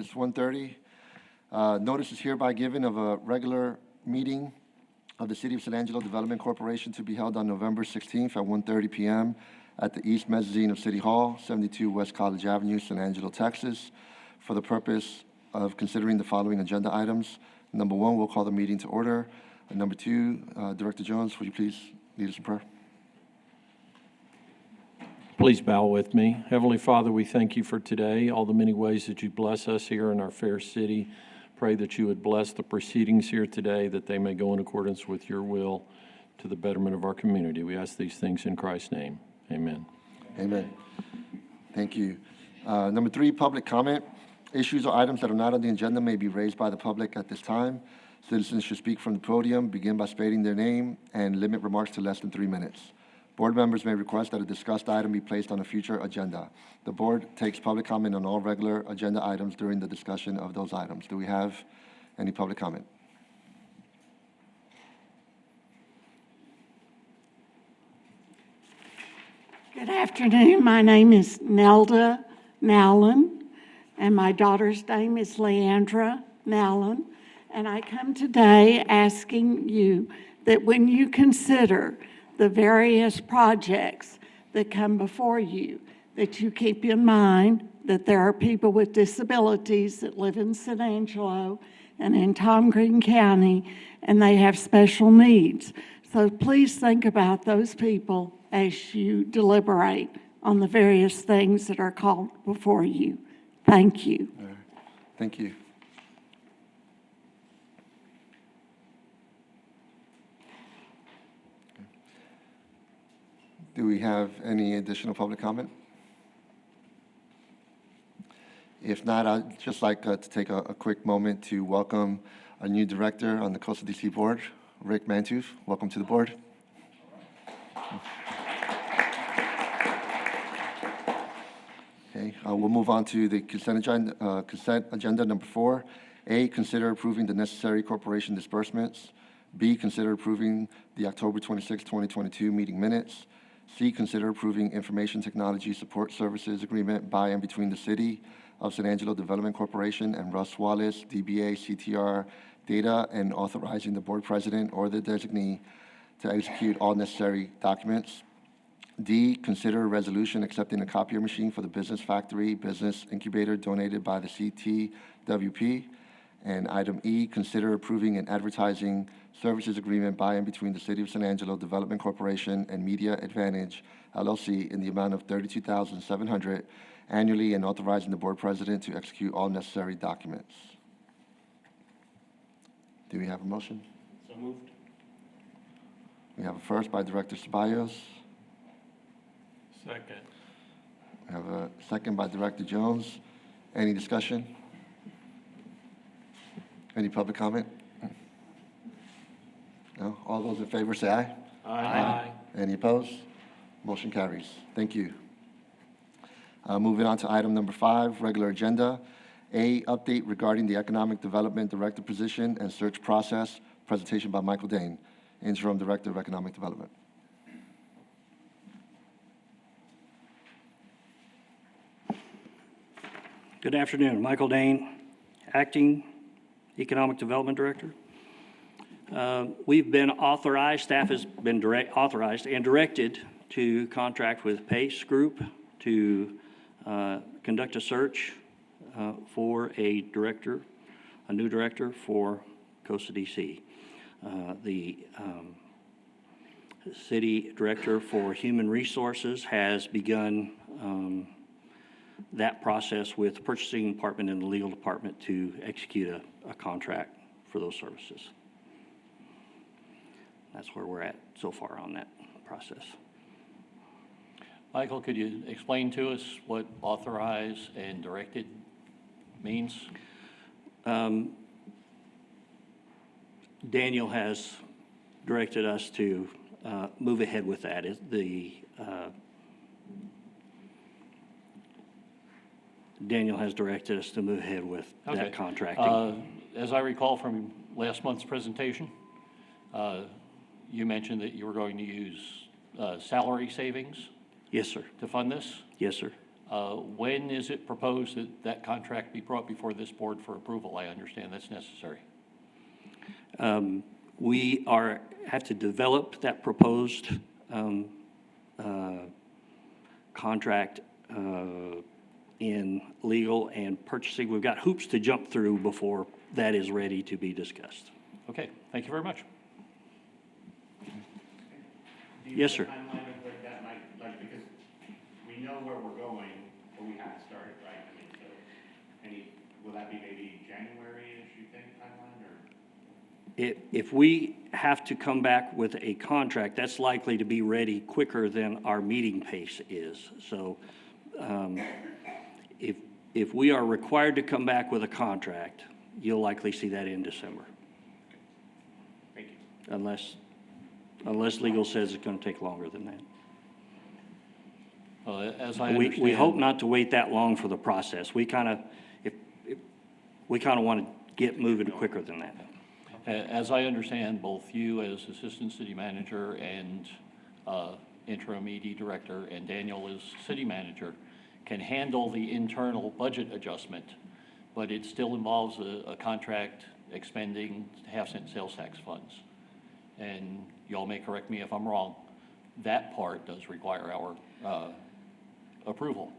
is 1:30. Notice is hereby given of a regular meeting of the City of San Angelo Development Corporation to be held on November 16th at 1:30 p.m. at the East Mezzanine of City Hall, 72 West College Avenue, San Angelo, Texas, for the purpose of considering the following agenda items. Number one, we'll call the meeting to order. And number two, Director Jones, would you please lead us in prayer? Please bow with me. Heavenly Father, we thank you for today, all the many ways that you bless us here in our fair city. Pray that you would bless the proceedings here today, that they may go in accordance with your will to the betterment of our community. We ask these things in Christ's name. Amen. Amen. Thank you. Number three, public comment. Issues or items that are not on the agenda may be raised by the public at this time. Citizens should speak from the podium, begin by stating their name, and limit remarks to less than 3 minutes. Board members may request that a discussed item be placed on a future agenda. The board takes public comment on all regular agenda items during the discussion of those items. Do we have any public comment? Good afternoon. My name is Nelda Nowlin, and my daughter's name is Leandra Nowlin. And I come today asking you that when you consider the various projects that come before you, that you keep in mind that there are people with disabilities that live in San Angelo and in Tom Green County, and they have special needs. So please think about those people as you deliberate on the various things that are called before you. Thank you. Thank you. Do we have any additional public comment? If not, I'd just like to take a quick moment to welcome a new director on the Coastal DC Board, Rick Mantooth. Welcome to the board. Okay, we'll move on to the consent agenda number 4. A, consider approving the necessary corporation disbursements. B, consider approving the October 26, 2022 meeting minutes. C, consider approving information technology support services agreement by and between the City of San Angelo Development Corporation and Russ Wallace, DBA CTR Data, and authorizing the board president or the designee to execute all necessary documents. D, consider a resolution accepting a copier machine for the Business Factory Business Incubator donated by the CTWP. And item E, consider approving an advertising services agreement by and between the City of San Angelo Development Corporation and Media Advantage, LLC, in the amount of $32,700 annually, and authorizing the board president to execute all necessary documents. Do we have a motion? So moved. We have a first by Director Ceballos. Second. We have a second by Director Jones. Any discussion? Any public comment? No? All those in favor say aye. Aye. Any opposed? Motion carries. Thank you. Moving on to item number 5, regular agenda. A, update regarding the Economic Development Director position and search process. Presentation by Michael Dane, Interim Director of Economic Development. Good afternoon. Michael Dane, Acting Economic Development Director. We've been authorized, staff has been authorized and directed to contract with Pace Group to conduct a search for a new director for Costa DC. The City Director for Human Resources has begun that process with the purchasing department and the legal department to execute a contract for those services. That's where we're at so far on that process. Michael, could you explain to us what authorized and directed means? Daniel has directed us to move ahead with that. Daniel has directed us to move ahead with that contracting. As I recall from last month's presentation, you mentioned that you were going to use salary savings Yes, sir. to fund this. Yes, sir. When is it proposed that that contract be brought before this board for approval? I understand that's necessary. We have to develop that proposed contract in legal and purchasing. We've got hoops to jump through before that is ready to be discussed. Okay, thank you very much. Yes, sir. Timeline of like that, like, because we know where we're going, but we haven't started, right? I mean, so, will that be maybe January-ish, you think, timeline, or? If we have to come back with a contract, that's likely to be ready quicker than our meeting pace is. So if we are required to come back with a contract, you'll likely see that in December. Thank you. Unless legal says it's going to take longer than that. As I understand. We hope not to wait that long for the process. We kind of want to get moving quicker than that. As I understand, both you as Assistant City Manager and Interim ED Director and Daniel as City Manager can handle the internal budget adjustment, but it still involves a contract expending half-cent sales tax funds. And y'all may correct me if I'm wrong, that part does require our approval.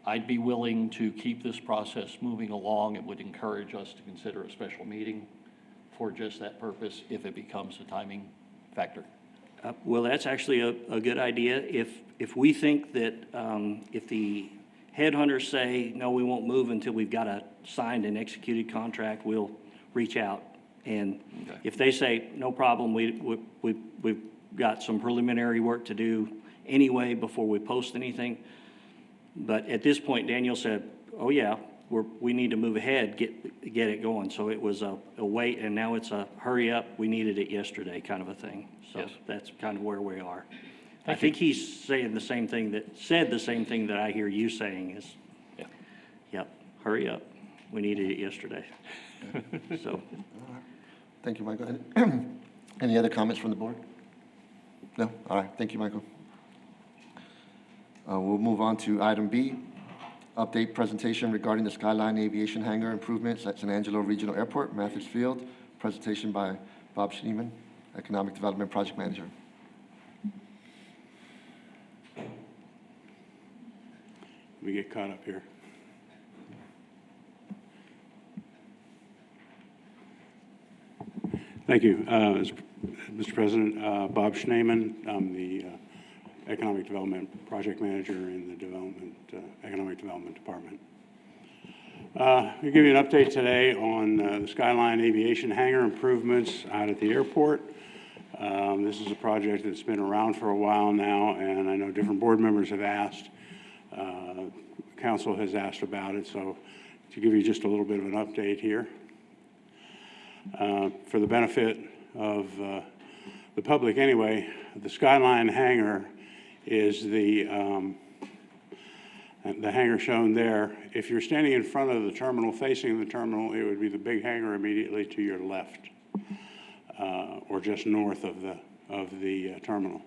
I'd be willing to keep this process moving along. It would encourage us to consider a special meeting for just that purpose if it becomes a timing factor. Well, that's actually a good idea. If we think that if the headhunters say, no, we won't move until we've got a signed and executed contract, we'll reach out. And if they say, no problem, we've got some preliminary work to do anyway before we post anything. But at this point, Daniel said, oh yeah, we need to move ahead, get it going. So it was a wait, and now it's a hurry up, we needed it yesterday kind of a thing. So Yes. that's kind of where we are. I Thank think he's saying the same thing that I hear you saying is, Yeah. yep, hurry up, we needed it yesterday. So, Thank you, Michael. Any other comments from the board? No? All right, thank you, Michael. We'll move on to item B, update presentation regarding the Skyline Aviation Hangar improvements at San Angelo Regional Airport, Mathis Field. Presentation by Bob Schneeman, Economic Development Project Manager. Let me get caught up here. Thank you, Mr. President. Bob Schneeman, I'm the Economic Development Project Manager in the Economic Development Department. I'll give you an update today on the Skyline Aviation Hangar improvements out at the airport. This is a project that's been around for a while now, and I know different board members have asked. Council has asked about it, so to give you just a little bit of an update here. For the benefit of the public anyway, the Skyline hangar is the hangar shown there. If you're standing in front of the terminal, facing the terminal, it would be the big hangar immediately to your left, or just north of the terminal.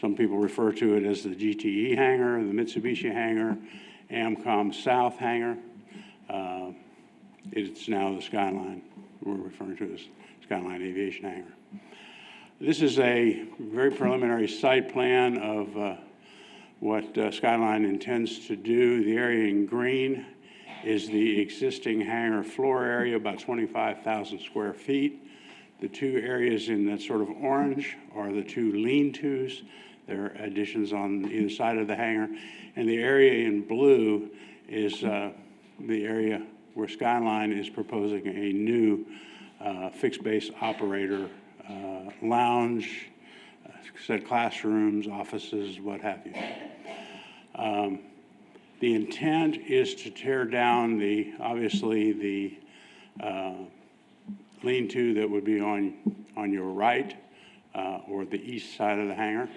Some people refer to it as the GTE hangar, the Mitsubishi hangar, Amcom South hangar. It's now the Skyline. We're referring to as Skyline Aviation Hangar. This is a very preliminary site plan of what Skyline intends to do. The area in green is the existing hangar floor area, about 25,000 square feet. The two areas in that sort of orange are the two lean-tos. There are additions on either side of the hangar. And the area in blue is the area where Skyline is proposing a new fixed-base operator lounge, said classrooms, offices, what have you. The intent is to tear down obviously the lean-to that would be on your right or the east side of the hangar.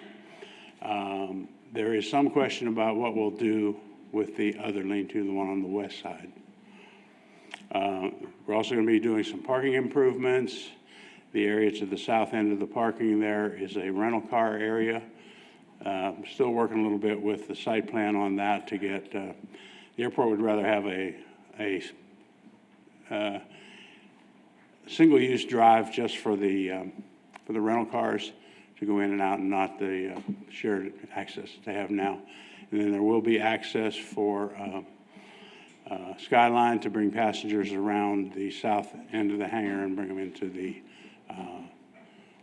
There is some question about what we'll do with the other lean-to, the one on the west side. We're also going to be doing some parking improvements. The area to the south end of the parking there is a rental car area. Still working a little bit with the site plan on that to get, the airport would rather have a single-use drive just for the rental cars to go in and out and not the shared access they have now. And then there will be access for Skyline to bring passengers around the south end of the hangar and bring them into the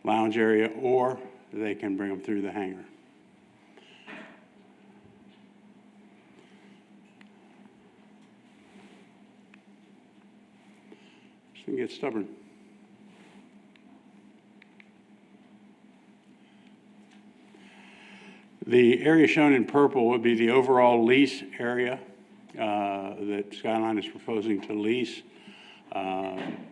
lounge area, or they can bring them through the hangar. This thing gets stubborn. The area shown in purple would be the overall lease area that Skyline is proposing to lease.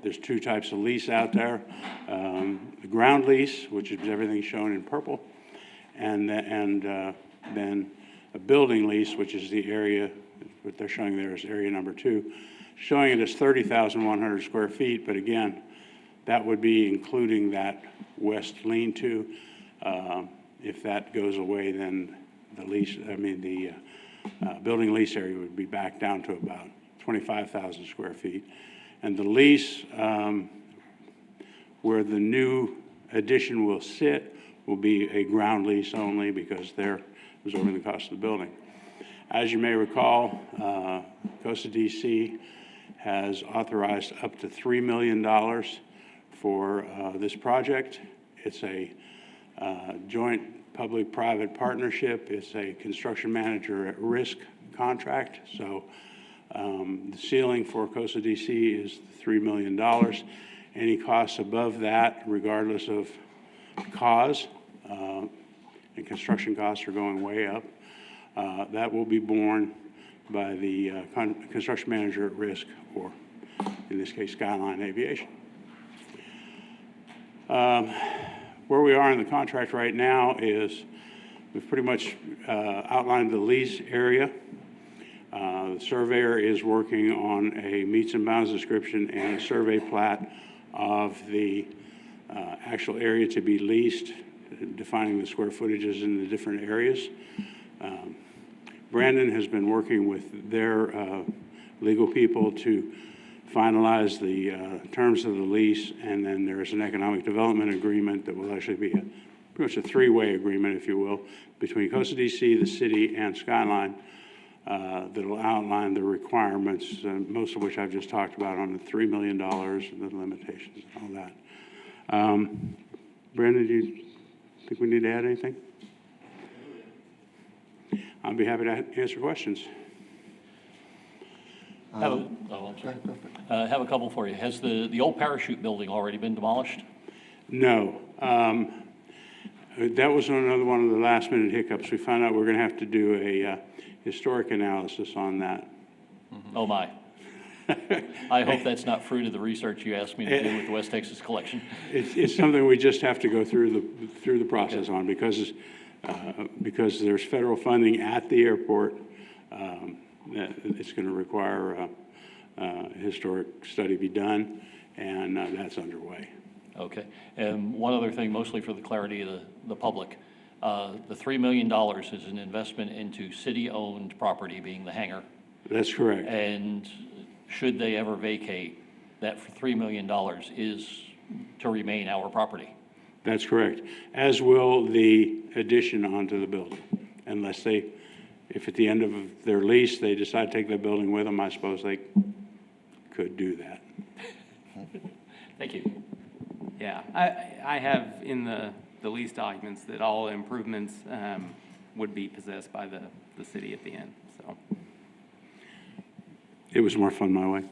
There's two types of lease out there. The ground lease, which is everything shown in purple, and then a building lease, which is the area, what they're showing there is area number 2, showing it as 30,100 square feet, but again, that would be including that west lean-to. If that goes away, then the building lease area would be back down to about 25,000 square feet. And the lease, where the new addition will sit, will be a ground lease only because they're absorbing the cost of the building. As you may recall, Costa DC has authorized up to $3 million for this project. It's a joint public-private partnership. It's a construction manager at risk contract. So the ceiling for Costa DC is $3 million. Any costs above that, regardless of cause, and construction costs are going way up, that will be borne by the construction manager at risk, or in this case, Skyline Aviation. Where we are in the contract right now is we've pretty much outlined the lease area. The surveyor is working on a meets and bounds description and a survey plat of the actual area to be leased, defining the square footages in the different areas. Brandon has been working with their legal people to finalize the terms of the lease, and then there's an economic development agreement that will actually be pretty much a three-way agreement, if you will, between Costa DC, the city, and Skyline that will outline the requirements, most of which I've just talked about on the $3 million and the limitations and all that. Brandon, do you think we need to add anything? I'll be happy to answer questions. Have a couple for you. Has the old parachute building already been demolished? No. That was another one of the last-minute hiccups. We found out we're going to have to do a historic analysis on that. Oh, my. I hope that's not fruit of the research you asked me to do with the West Texas collection. It's something we just have to go through the process on because there's federal funding at the airport. It's going to require a historic study be done, and that's underway. Okay. And one other thing, mostly for the clarity of the public. The $3 million is an investment into city-owned property, being the hangar. That's correct. And should they ever vacate, that $3 million is to remain our property. That's correct, as will the addition onto the building, unless if at the end of their lease, they decide to take the building with them, I suppose they could do that. Thank you. Yeah, I have in the lease documents that all improvements would be possessed by the city at the end, so. It was more fun my way.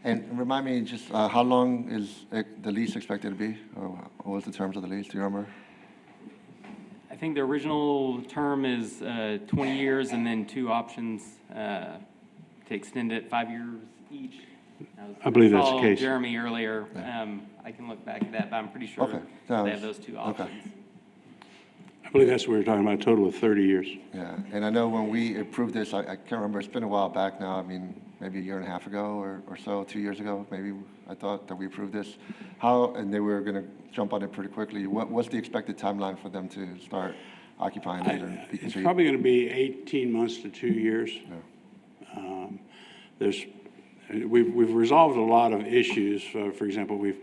And remind me, just how long is the lease expected to be? Or what was the terms of the lease? Do you remember? I think the original term is 20 years and then 2 options to extend it 5 years each. I believe that's the saw case. Jeremy earlier. I can look back at that, but I'm pretty sure Okay. they have those 2 options. Okay. I believe that's what we were talking about, a total of 30 years. Yeah, and I know when we approved this, I can't remember, it's been a while back now, I mean, maybe a year and a half ago or so, 2 years ago, maybe, I thought that we approved this. And they were going to jump on it pretty quickly. What's the expected timeline for them to start occupying it or be It's continued? probably going to be 18 months to 2 years. There's, we've resolved a lot of issues. For example, we've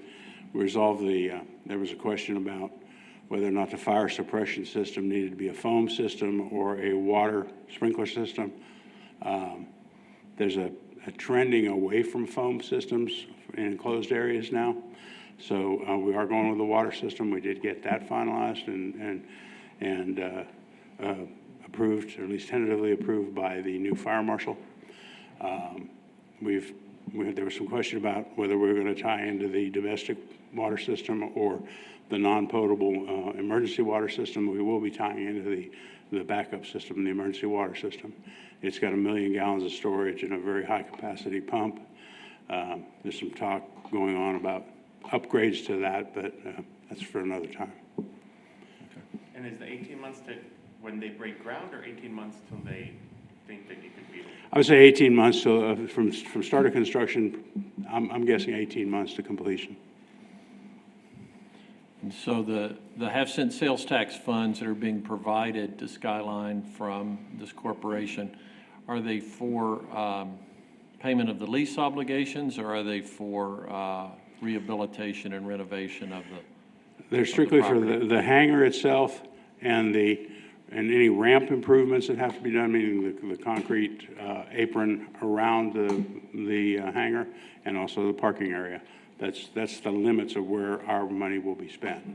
resolved there was a question about whether or not the fire suppression system needed to be a foam system or a water sprinkler system. There's a trending away from foam systems in enclosed areas now. So we are going with the water system. We did get that finalized and approved, or at least tentatively approved by the new fire marshal. There was some question about whether we were going to tie into the domestic water system or the non-potable emergency water system. We will be tying into the backup system, the emergency water system. It's got 1 million gallons of storage and a very high capacity pump. There's some talk going on about upgrades to that, but that's for another time. And is the 18 months to when they break ground, or 18 months till they think that you could be? I would say 18 months, so from start of construction, I'm guessing 18 months to completion. And so the half-cent sales tax funds that are being provided to Skyline from this corporation, are they for payment of the lease obligations, or are they for rehabilitation and renovation of the? They're strictly for the hangar itself and any ramp improvements that have to be done, meaning the concrete apron around the hangar and also the parking area. That's the limits of where our money will be spent.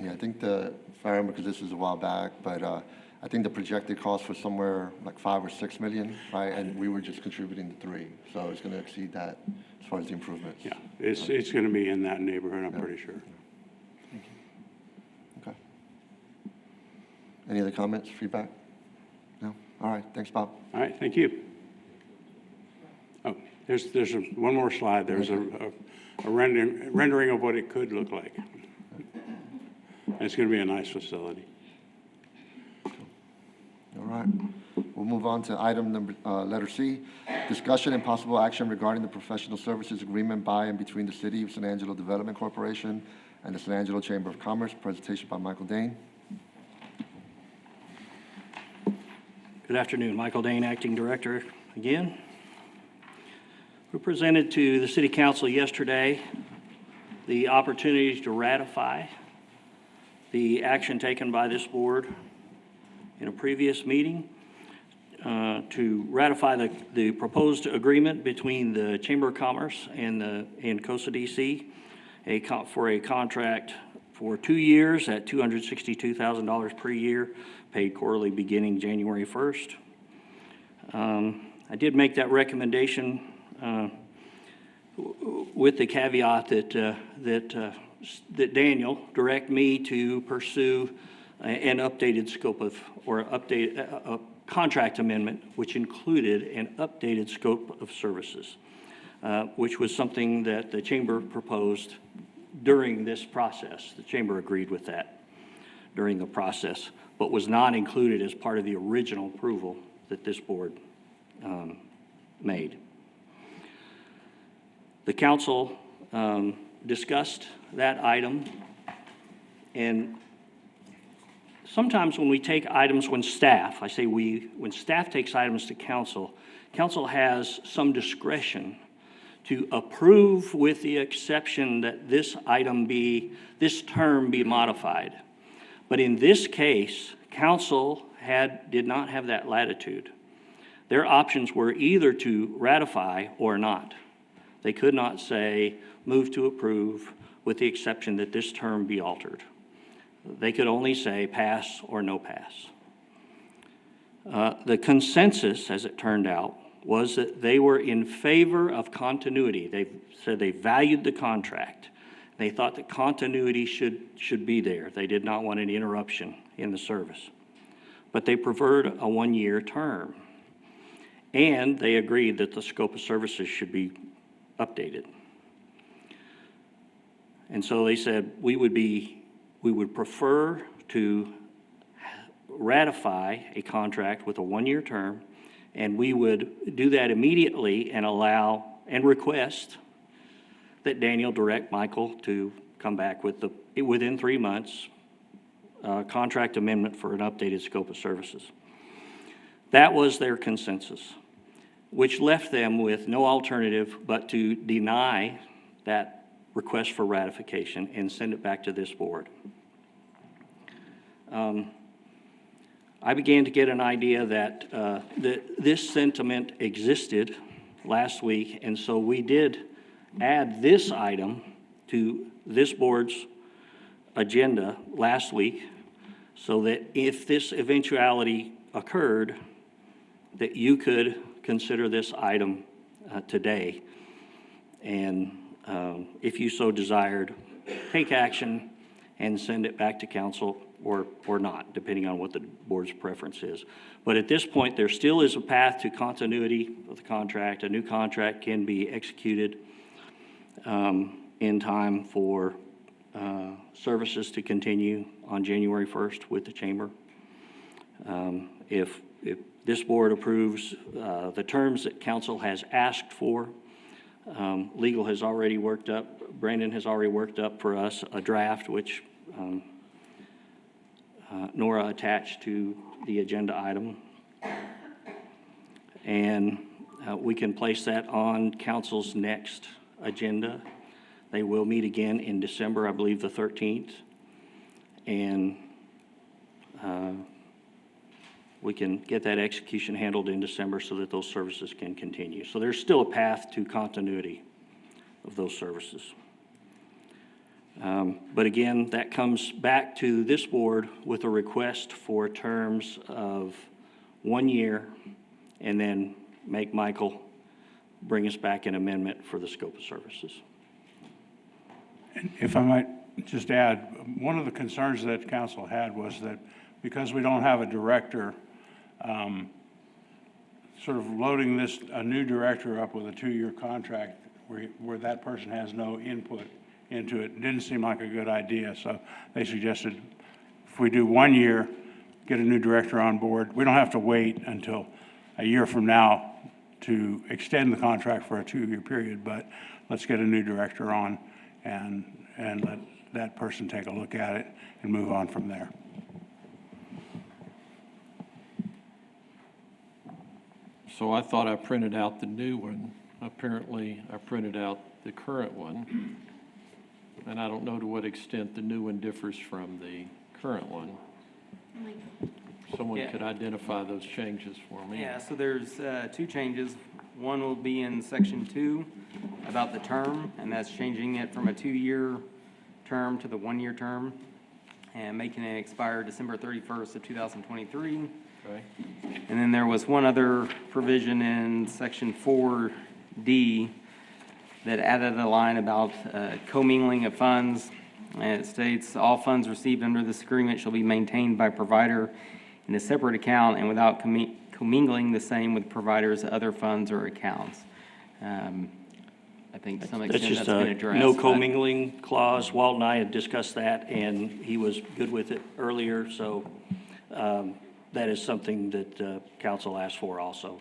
Yeah, I think if I remember, because this was a while back, but I think the projected cost was somewhere like 5 or 6 million, right? And we were just contributing to 3, so it's going to exceed that as far as the improvements. Yeah, it's going to be in that neighborhood, I'm pretty sure. Okay. Any other comments, feedback? No? All right, thanks, Bob. All right, thank you. Oh, there's one more slide. There's a rendering of what it could look like. And it's going to be a nice facility. All right. We'll move on to item letter C, discussion and possible action regarding the professional services agreement by and between the City of San Angelo Development Corporation and the San Angelo Chamber of Commerce. Presentation by Michael Dane. Good afternoon, Michael Dane, Acting Director again. We presented to the City Council yesterday the opportunity to ratify the action taken by this board in a previous meeting to ratify the proposed agreement between the Chamber of Commerce and COSA DC for a contract for 2 years at $262,000 per year, paid quarterly beginning January 1st. I did make that recommendation with the caveat that Daniel direct me to pursue an updated scope of, or a contract amendment, which included an updated scope of services, which was something that the Chamber proposed during this process. The Chamber agreed with that during the process, but was not included as part of the original approval that this board made. The council discussed that item, and sometimes when we take items, when staff takes items to council, council has some discretion to approve with the exception that this term be modified. But in this case, council did not have that latitude. Their options were either to ratify or not. They could not say, move to approve with the exception that this term be altered. They could only say pass or no pass. The consensus, as it turned out, was that they were in favor of continuity. They said they valued the contract. They thought that continuity should be there. They did not want an interruption in the service. But they preferred a 1-year term. And they agreed that the scope of services should be updated. And so they said, we would prefer to ratify a contract with a 1-year term, and we would do that immediately and allow and request that Daniel direct Michael to come back with within 3 months contract amendment for an updated scope of services. That was their consensus, which left them with no alternative but to deny that request for ratification and send it back to this board. I began to get an idea that this sentiment existed last week, and so we did add this item to this board's agenda last week so that if this eventuality occurred, that you could consider this item today, and if you so desired, take action and send it back to council or not, depending on what the board's preference is. But at this point, there still is a path to continuity of the contract. A new contract can be executed in time for services to continue on January 1st with the chamber. If this board approves the terms that council has asked for, legal has already worked up, Brandon has already worked up for us a draft, which Nora attached to the agenda item. And we can place that on council's next agenda. They will meet again in December, I believe the 13th. And we can get that execution handled in December so that those services can continue. So there's still a path to continuity of those services. But again, that comes back to this board with a request for terms of 1 year, and then make Michael bring us back an amendment for the scope of services. If I might just add, one of the concerns that council had was that because we don't have a director, sort of loading a new director up with a 2-year contract where that person has no input into it didn't seem like a good idea. So they suggested if we do 1 year, get a new director on board, we don't have to wait until a year from now to extend the contract for a 2-year period, but let's get a new director on and let that person take a look at it and move on from there. So I thought I printed out the new one. Apparently, I printed out the current one. And I don't know to what extent the new one differs from the current one. Someone Yeah. could identify those changes for me. Yeah, so there's 2 changes. One will be in section 2 about the term, and that's changing it from a 2-year term to the 1-year term and making it expire December 31st of 2023. Okay. And then there was one other provision in section 4D that added a line about commingling of funds. And it states, all funds received under this agreement shall be maintained by provider in a separate account and without commingling the same with providers' other funds or accounts. I think to some That's extent just that's been a addressed. no but- commingling clause. Walt and I had discussed that, and he was good with it earlier, so that is something that council asked for also.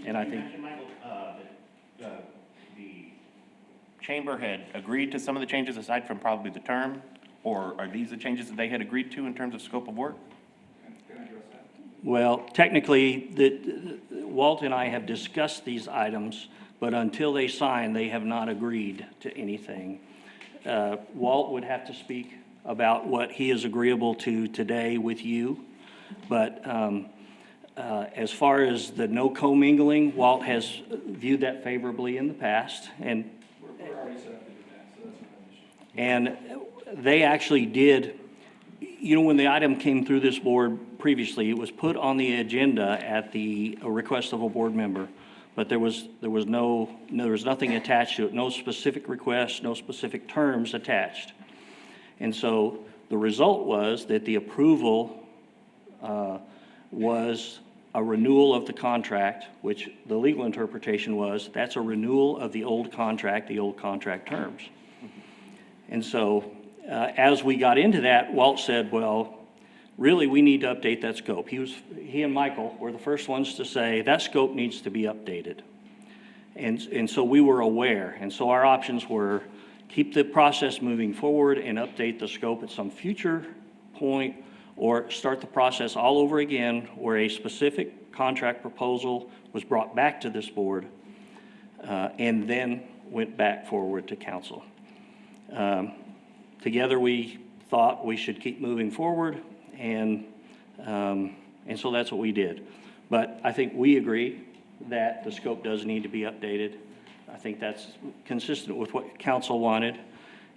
And I You think, mentioned, Michael, that the chamber had agreed to some of the changes aside from probably the term, or are these the changes that they had agreed to in terms of scope of work? well, technically, Walt and I have discussed these items, but until they sign, they have not agreed to anything. Walt would have to speak about what he is agreeable to today with you, but as far as the no commingling, Walt has viewed that favorably in the past, and they actually did, you know, when the item came through this board previously, it was put on the agenda at the request of a board member, but there was nothing attached to it, no specific requests, no specific terms attached. And so the result was that the approval was a renewal of the contract, which the legal interpretation was that's a renewal of the old contract terms. And so as we got into that, Walt said, well, really, we need to update that scope. He and Michael were the first ones to say that scope needs to be updated. And so we were aware. And so our options were, keep the process moving forward and update the scope at some future point, or start the process all over again where a specific contract proposal was brought back to this board and then went back forward to council. Together, we thought we should keep moving forward, and so that's what we did. But I think we agree that the scope does need to be updated. I think that's consistent with what council wanted,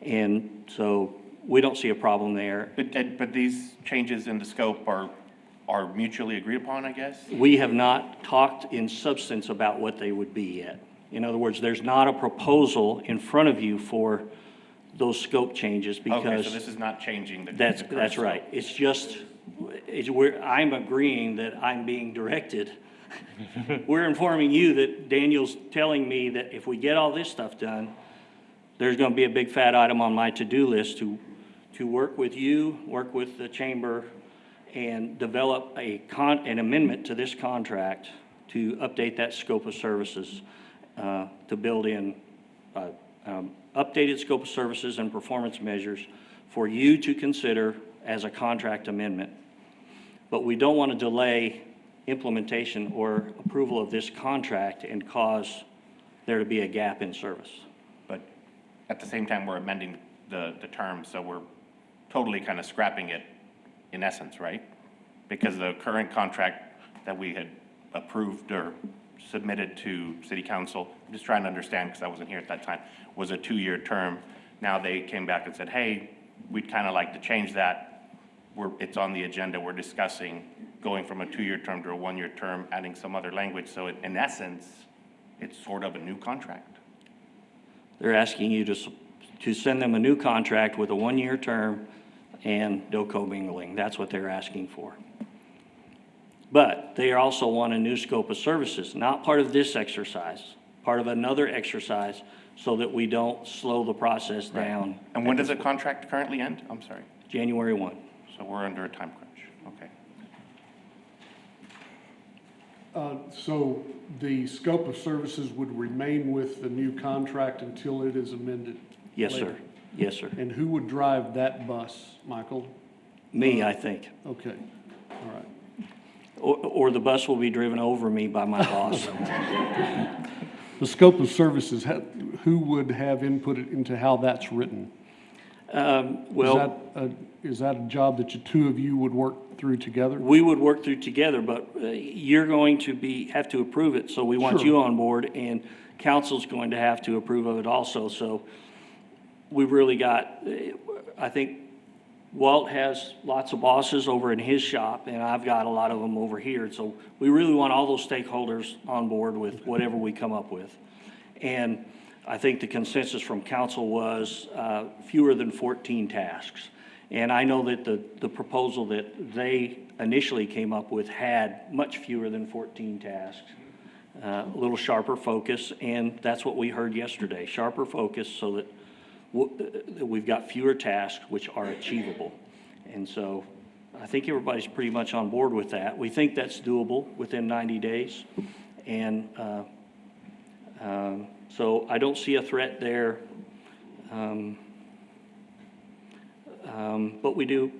and so we don't see a problem there. But these changes in the scope are mutually agreed upon, I guess? We have not talked in substance about what they would be yet. In other words, there's not a proposal in front of you for those scope changes because. Okay, so this is not changing the. That's the current right. scope. It's just, I'm agreeing that I'm being directed. We're informing you that Daniel's telling me that if we get all this stuff done, there's gonna be a big fat item on my to-do list to work with you, work with the chamber, and develop an amendment to this contract to update that scope of services, to build in updated scope of services and performance measures for you to consider as a contract amendment. But we don't want to delay implementation or approval of this contract and cause there to be a gap in service. But at the same time, we're amending the term, so we're totally kind of scrapping it in essence, right? Because the current contract that we had approved or submitted to city council, I'm just trying to understand because I wasn't here at that time, was a 2-year term. Now they came back and said, hey, we'd kind of like to change that. It's on the agenda. We're discussing going from a 2-year term to a 1-year term, adding some other language. So in essence, it's sort of a new contract. They're asking you to send them a new contract with a 1-year term and no commingling. That's what they're asking for. But they also want a new scope of services, not part of this exercise, part of another exercise, so that we don't slow the process down. And when does the contract currently end? I'm sorry. January 1. So we're under a time crunch. Okay. So the scope of services would remain with the new contract until it is amended? Yes, later? sir. Yes, sir. And who would drive that bus, Michael? Me, I think. Okay, all right. Or the bus will be driven over me by my boss. The scope of services, who would have input into how that's written? Well, Is that a job that the two of you would work through together? we would work through together, but you're going to have to approve it, so we want Sure. you on board, and council's going to have to approve of it also. So we've really got, I think Walt has lots of bosses over in his shop, and I've got a lot of them over here. So we really want all those stakeholders on board with whatever we come up with. And I think the consensus from council was fewer than 14 tasks. And I know that the proposal that they initially came up with had much fewer than 14 tasks, a little sharper focus, and that's what we heard yesterday, sharper focus so that we've got fewer tasks which are achievable. And so I think everybody's pretty much on board with that. We think that's doable within 90 days. And so I don't see a threat there. But we do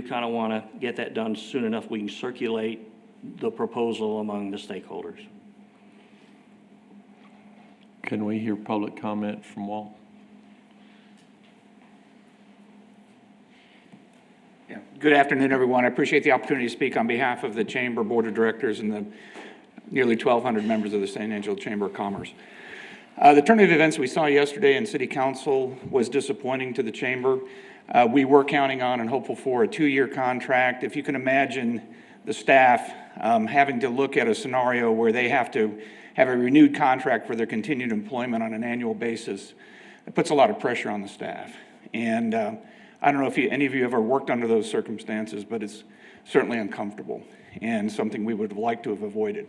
kind of want to get that done soon enough we can circulate the proposal among the stakeholders. Can we hear public comment from Walt? Yeah. Good afternoon, everyone. I appreciate the opportunity to speak on behalf of the Chamber Board of Directors and the nearly 1,200 members of the San Angelo Chamber of Commerce. The turn of events we saw yesterday in City Council was disappointing to the Chamber. We were counting on and hopeful for a 2-year contract. If you can imagine the staff having to look at a scenario where they have to have a renewed contract for their continued employment on an annual basis, it puts a lot of pressure on the staff. And I don't know if any of you ever worked under those circumstances, but it's certainly uncomfortable and something we would have liked to have avoided.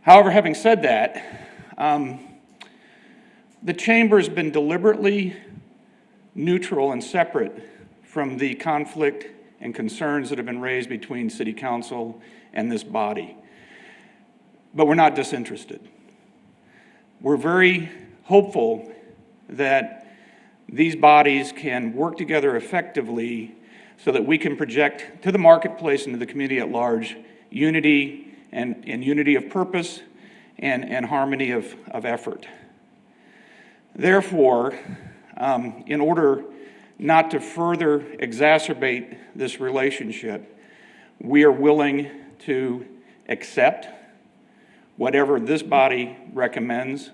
However, having said that, the Chamber's been deliberately neutral and separate from the conflict and concerns that have been raised between City Council and this body. But we're not disinterested. We're very hopeful that these bodies can work together effectively so that we can project to the marketplace and to the community at large unity and unity of purpose and harmony of effort. Therefore, in order not to further exacerbate this relationship, we are willing to accept whatever this body recommends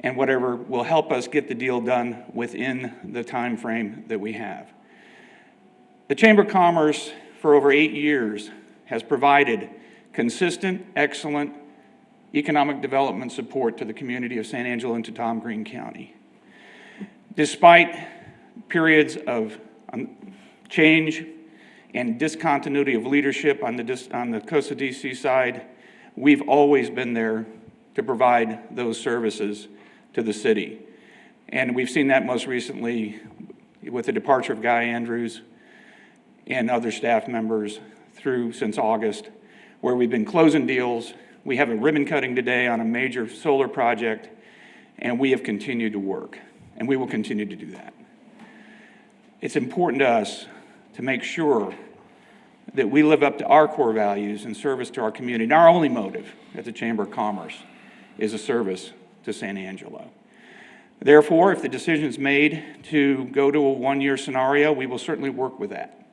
and whatever will help us get the deal done within the time frame that we have. The Chamber of Commerce, for over 8 years, has provided consistent, excellent economic development support to the community of San Angelo and to Tom Green County. Despite periods of change and discontinuity of leadership on the Costa DC side, we've always been there to provide those services to the city. And we've seen that most recently with the departure of Guy Andrews and other staff members since August, where we've been closing deals. We have a ribbon cutting today on a major solar project, and we have continued to work, and we will continue to do that. It's important to us to make sure that we live up to our core values and service to our community. And our only motive at the Chamber of Commerce is a service to San Angelo. Therefore, if the decision is made to go to a one-year scenario, we will certainly work with that.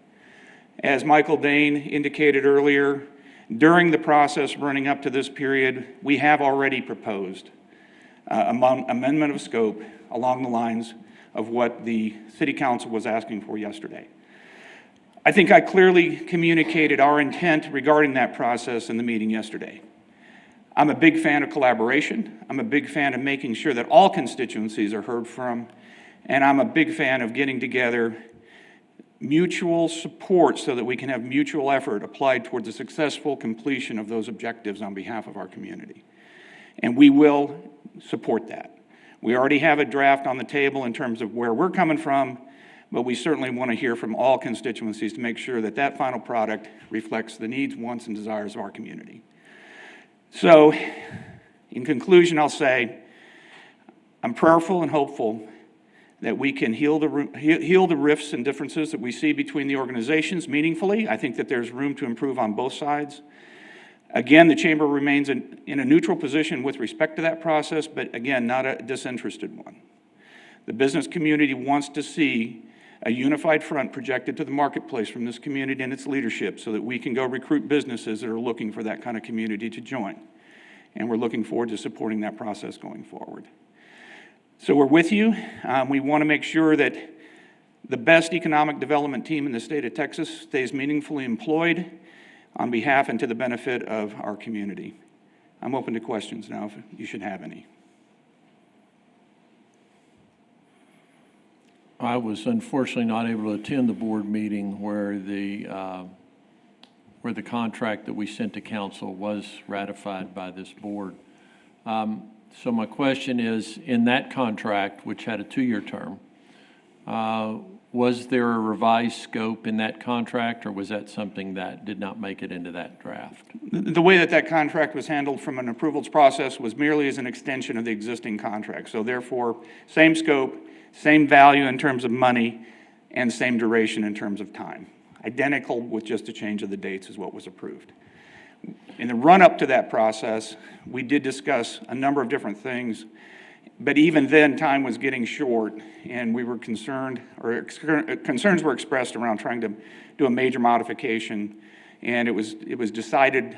As Michael Dane indicated earlier, during the process running up to this period, we have already proposed amendment of scope along the lines of what the City Council was asking for yesterday. I think I clearly communicated our intent regarding that process in the meeting yesterday. I'm a big fan of collaboration. I'm a big fan of making sure that all constituencies are heard from, and I'm a big fan of getting together mutual support so that we can have mutual effort applied toward the successful completion of those objectives on behalf of our community. And we will support that. We already have a draft on the table in terms of where we're coming from, but we certainly want to hear from all constituencies to make sure that that final product reflects the needs, wants, and desires of our community. So, in conclusion, I'll say I'm prayerful and hopeful that we can heal the rifts and differences that we see between the organizations meaningfully. I think that there's room to improve on both sides. Again, the Chamber remains in a neutral position with respect to that process, but again, not a disinterested one. The business community wants to see a unified front projected to the marketplace from this community and its leadership so that we can go recruit businesses that are looking for that kind of community to join. And we're looking forward to supporting that process going forward. So we're with you. We want to make sure that the best economic development team in the state of Texas stays meaningfully employed on behalf and to the benefit of our community. I'm open to questions now if you should have any. I was unfortunately not able to attend the board meeting where the contract that we sent to council was ratified by this board. So my question is, in that contract, which had a 2-year term, was there a revised scope in that contract, or was that something that did not make it into that draft? The way that contract was handled from an approvals process was merely as an extension of the existing contract. So therefore, same scope, same value in terms of money, and same duration in terms of time. Identical with just a change of the dates is what was approved. In the run-up to that process, we did discuss a number of different things, but even then, time was getting short, and we were concerned, or concerns were expressed around trying to do a major modification, and it was decided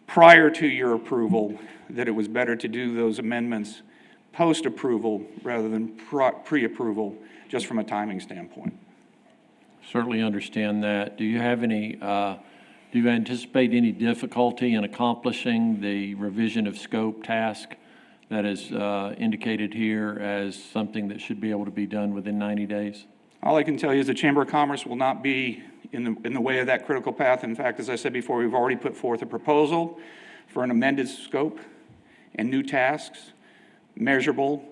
prior to your approval that it was better to do those amendments post-approval rather than pre-approval, just from a timing standpoint. Certainly understand that. Do you have any, do you anticipate any difficulty in accomplishing the revision of scope task that is indicated here as something that should be able to be done within 90 days? All I can tell you is the Chamber of Commerce will not be in the way of that critical path. In fact, as I said before, we've already put forth a proposal for an amended scope and new tasks, measurable,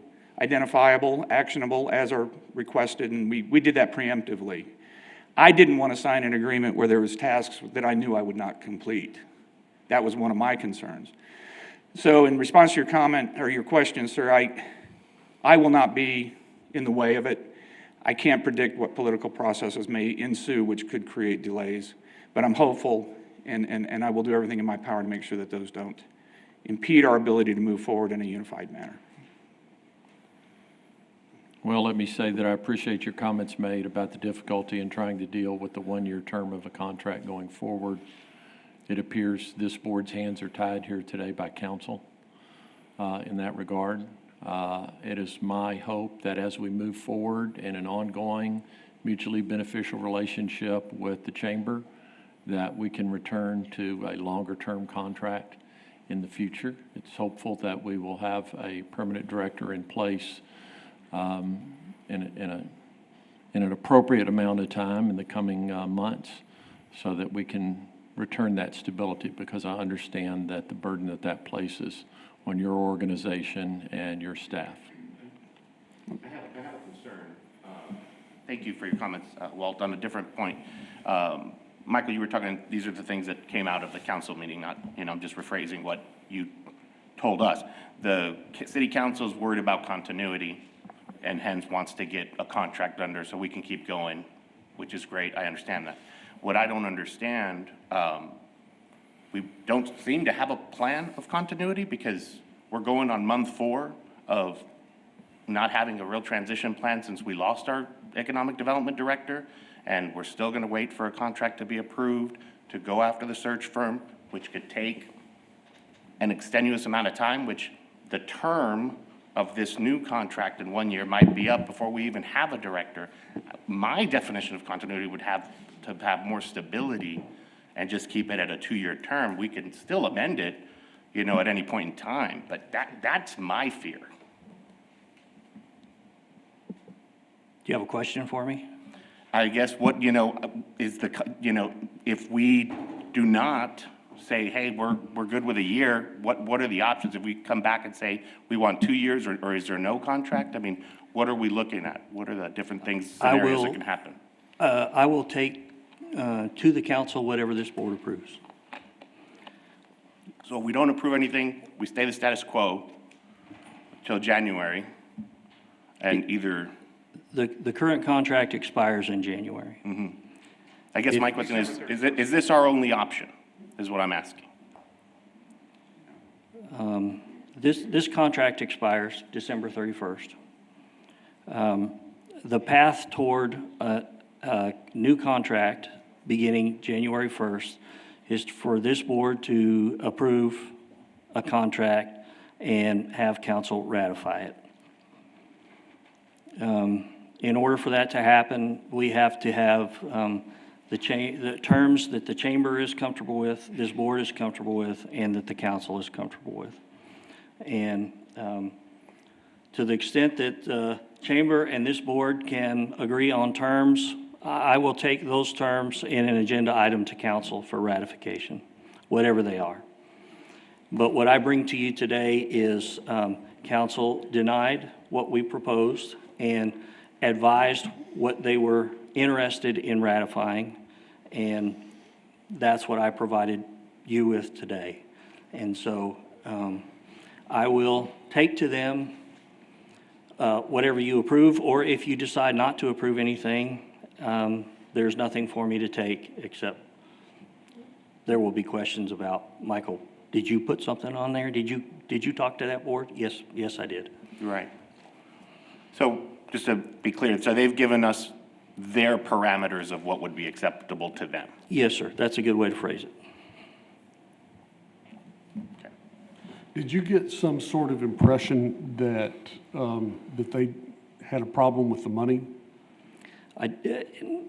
identifiable, actionable as are requested, and we did that preemptively. I didn't want to sign an agreement where there was tasks that I knew I would not complete. That was one of my concerns. So in response to your comment or your question, sir, I will not be in the way of it. I can't predict what political processes may ensue, which could create delays, but I'm hopeful, and I will do everything in my power to make sure that those don't impede our ability to move forward in a unified manner. Well, let me say that I appreciate your comments made about the difficulty in trying to deal with the one-year term of a contract going forward. It appears this board's hands are tied here today by council in that regard. It is my hope that as we move forward in an ongoing mutually beneficial relationship with the chamber, that we can return to a longer-term contract in the future. It's hopeful that we will have a permanent director in place in an appropriate amount of time in the coming months so that we can return that stability, because I understand that the burden that that places on your organization and your staff. I have a concern. Thank you for your comments, Walt. On a different point, Michael, you were talking, these are the things that came out of the council meeting, not, I'm just rephrasing what you told us. The city council is worried about continuity and hence wants to get a contract under so we can keep going, which is great. I understand that. What I don't understand, we don't seem to have a plan of continuity, because we're going on month 4 of not having a real transition plan since we lost our economic development director, and we're still going to wait for a contract to be approved to go after the search firm, which could take an extenuous amount of time, which the term of this new contract in 1 year might be up before we even have a director. My definition of continuity would have to have more stability and just keep it at a 2-year term. We can still amend it, at any point in time, but that's my fear. Do you have a question for me? I guess what, is the, if we do not say, hey, we're good with a year, what are the options? If we come back and say we want 2 years, or is there no contract? I mean, what are we looking at? What are the different things, scenarios that can happen? I will take to the council whatever this board approves. So if we don't approve anything, we stay the status quo till January, and either. The current contract expires in January. I guess my question is this our only option, is what I'm asking? This contract expires December 31st. The path toward a new contract beginning January 1st is for this board to approve a contract and have council ratify it. In order for that to happen, we have to have the terms that the chamber is comfortable with, this board is comfortable with, and that the council is comfortable with. And to the extent that the chamber and this board can agree on terms, I will take those terms in an agenda item to council for ratification, whatever they are. But what I bring to you today is council denied what we proposed and advised what they were interested in ratifying, and that's what I provided you with today. And so I will take to them whatever you approve, or if you decide not to approve anything, there's nothing for me to take, except there will be questions about, Michael, did you put something on there? Did you talk to that board? Yes, I did. Right. So just to be clear, so they've given us their parameters of what would be acceptable to them? Yes, sir. That's a good way to phrase it. Okay. Did you get some sort of impression that, that they had a problem with the money?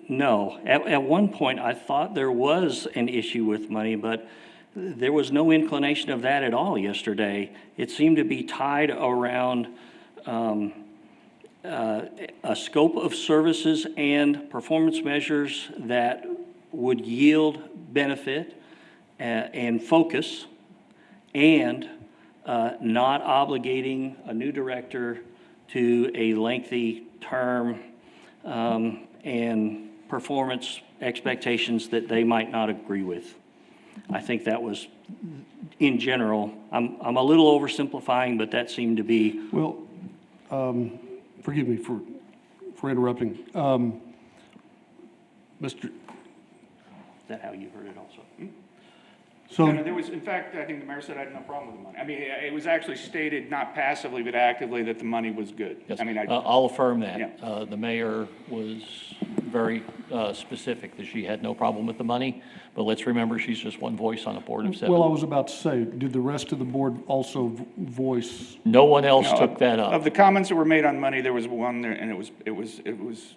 No. At one point, I thought there was an issue with money, but there was no inclination of that at all yesterday. It seemed to be tied around a scope of services and performance measures that would yield benefit and focus, and not obligating a new director to a lengthy term and performance expectations that they might not agree with. I think that was, in general, I'm a little oversimplifying, but that seemed to be. Well, forgive me for interrupting. Mr., Is that how you heard it also? so. No, there was, in fact, I think the mayor said I had no problem with the money. I mean, it was actually stated, not passively, but actively, that the money was good. Yes, I mean, I'll affirm that. Yeah. The mayor was very specific that she had no problem with the money, but let's remember, she's just one voice on a board of seven. Well, I was about to say, did the rest of the board also voice? No one else No, took that Of up. the comments that were made on money, there was one there, and it was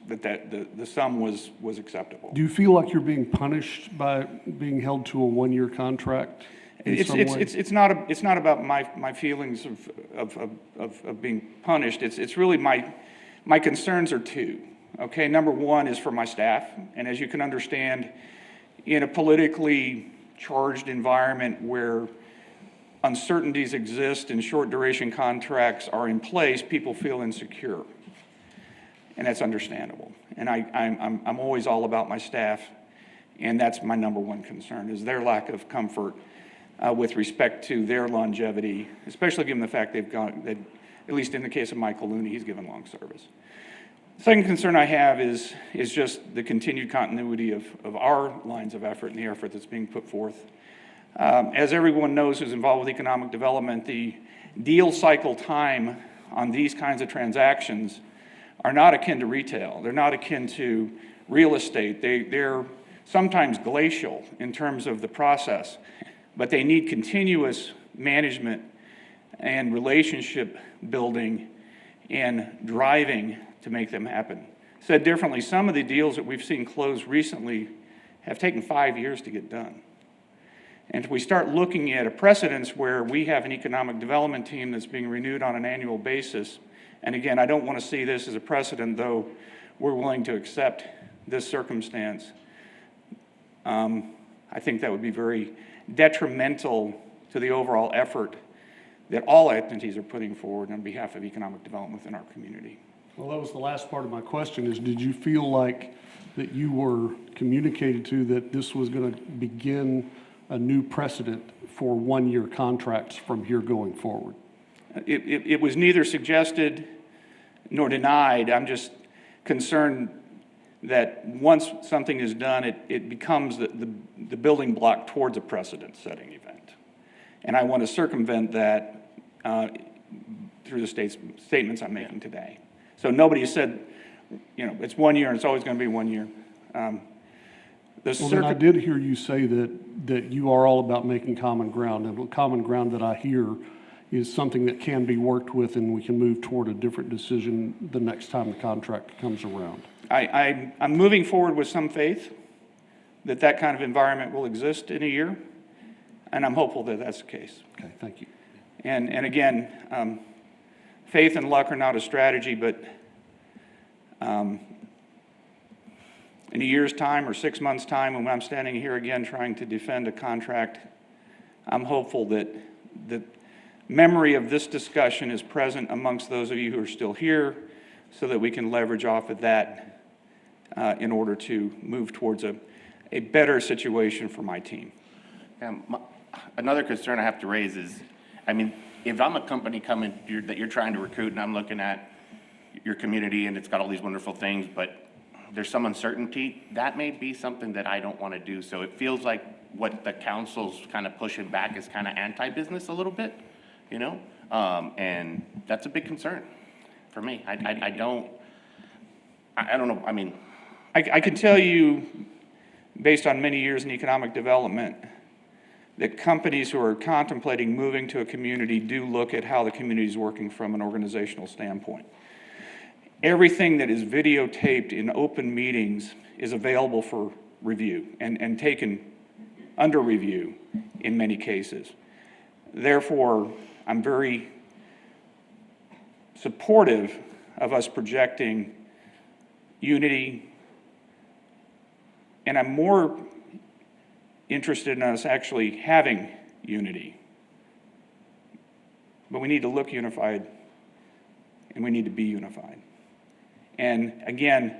the sum was acceptable. Do you feel like you're being punished by being held to a one-year contract in some way? It's not about my feelings of being punished. It's really my concerns are two. Okay, number one is for my staff, and as you can understand, in a politically charged environment where uncertainties exist and short duration contracts are in place, people feel insecure. And that's understandable. And I'm always all about my staff, and that's my number one concern, is their lack of comfort with respect to their longevity, especially given the fact that, at least in the case of Michael Looney, he's given long service. Second concern I have is just the continued continuity of our lines of effort and the effort that's being put forth. As everyone knows who's involved with economic development, the deal cycle time on these kinds of transactions are not akin to retail. They're not akin to real estate. They're sometimes glacial in terms of the process, but they need continuous management and relationship building and driving to make them happen. Said differently, some of the deals that we've seen close recently have taken 5 years to get done. And if we start looking at a precedence where we have an economic development team that's being renewed on an annual basis, and again, I don't want to see this as a precedent, though we're willing to accept this circumstance, I think that would be very detrimental to the overall effort that all entities are putting forward on behalf of economic development within our community. Well, that was the last part of my question, is did you feel like that you were communicated to that this was going to begin a new precedent for one-year contracts from here going forward? It was neither suggested nor denied. I'm just concerned that once something is done, it becomes the building block towards a precedent-setting event. And I want to circumvent that through the statements I'm making today. So nobody has said, it's 1 year and it's always going to be 1 year. Well, then I did hear you say that you are all about making common ground, and the common ground that I hear is something that can be worked with, and we can move toward a different decision the next time the contract comes around. I'm moving forward with some faith that kind of environment will exist in a year, and I'm hopeful that that's the case. Okay, thank you. And again, faith and luck are not a strategy, but in a year's time or 6 months' time, when I'm standing here again trying to defend a contract, I'm hopeful that the memory of this discussion is present amongst those of you who are still here, so that we can leverage off of that in order to move towards a better situation for my team. Another concern I have to raise is, if I'm a company that you're trying to recruit, and I'm looking at your community and it's got all these wonderful things, but there's some uncertainty, that may be something that I don't want to do. So it feels like what the council's kind of pushing back is kind of anti-business a little bit, and that's a big concern for me. I don't know, I can tell you, based on many years in economic development, that companies who are contemplating moving to a community do look at how the community is working from an organizational standpoint. Everything that is videotaped in open meetings is available for review and taken under review in many cases. Therefore, I'm very supportive of us projecting unity, and I'm more interested in us actually having unity. But we need to look unified, and we need to be unified. And again,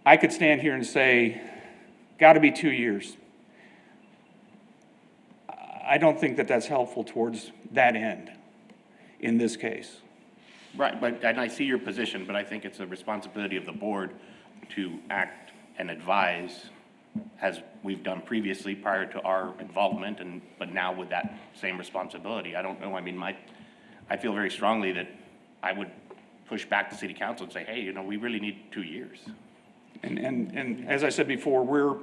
I could stand here and say, got to be 2 years. I don't think that that's helpful towards that end in this case. Right, but, and I see your position, but I think it's a responsibility of the board to act and advise as we've done previously prior to our involvement, but now with that same responsibility. I don't know, I mean, I feel very strongly that I would push back to city council and say, hey, we really need 2 years. And as I said before,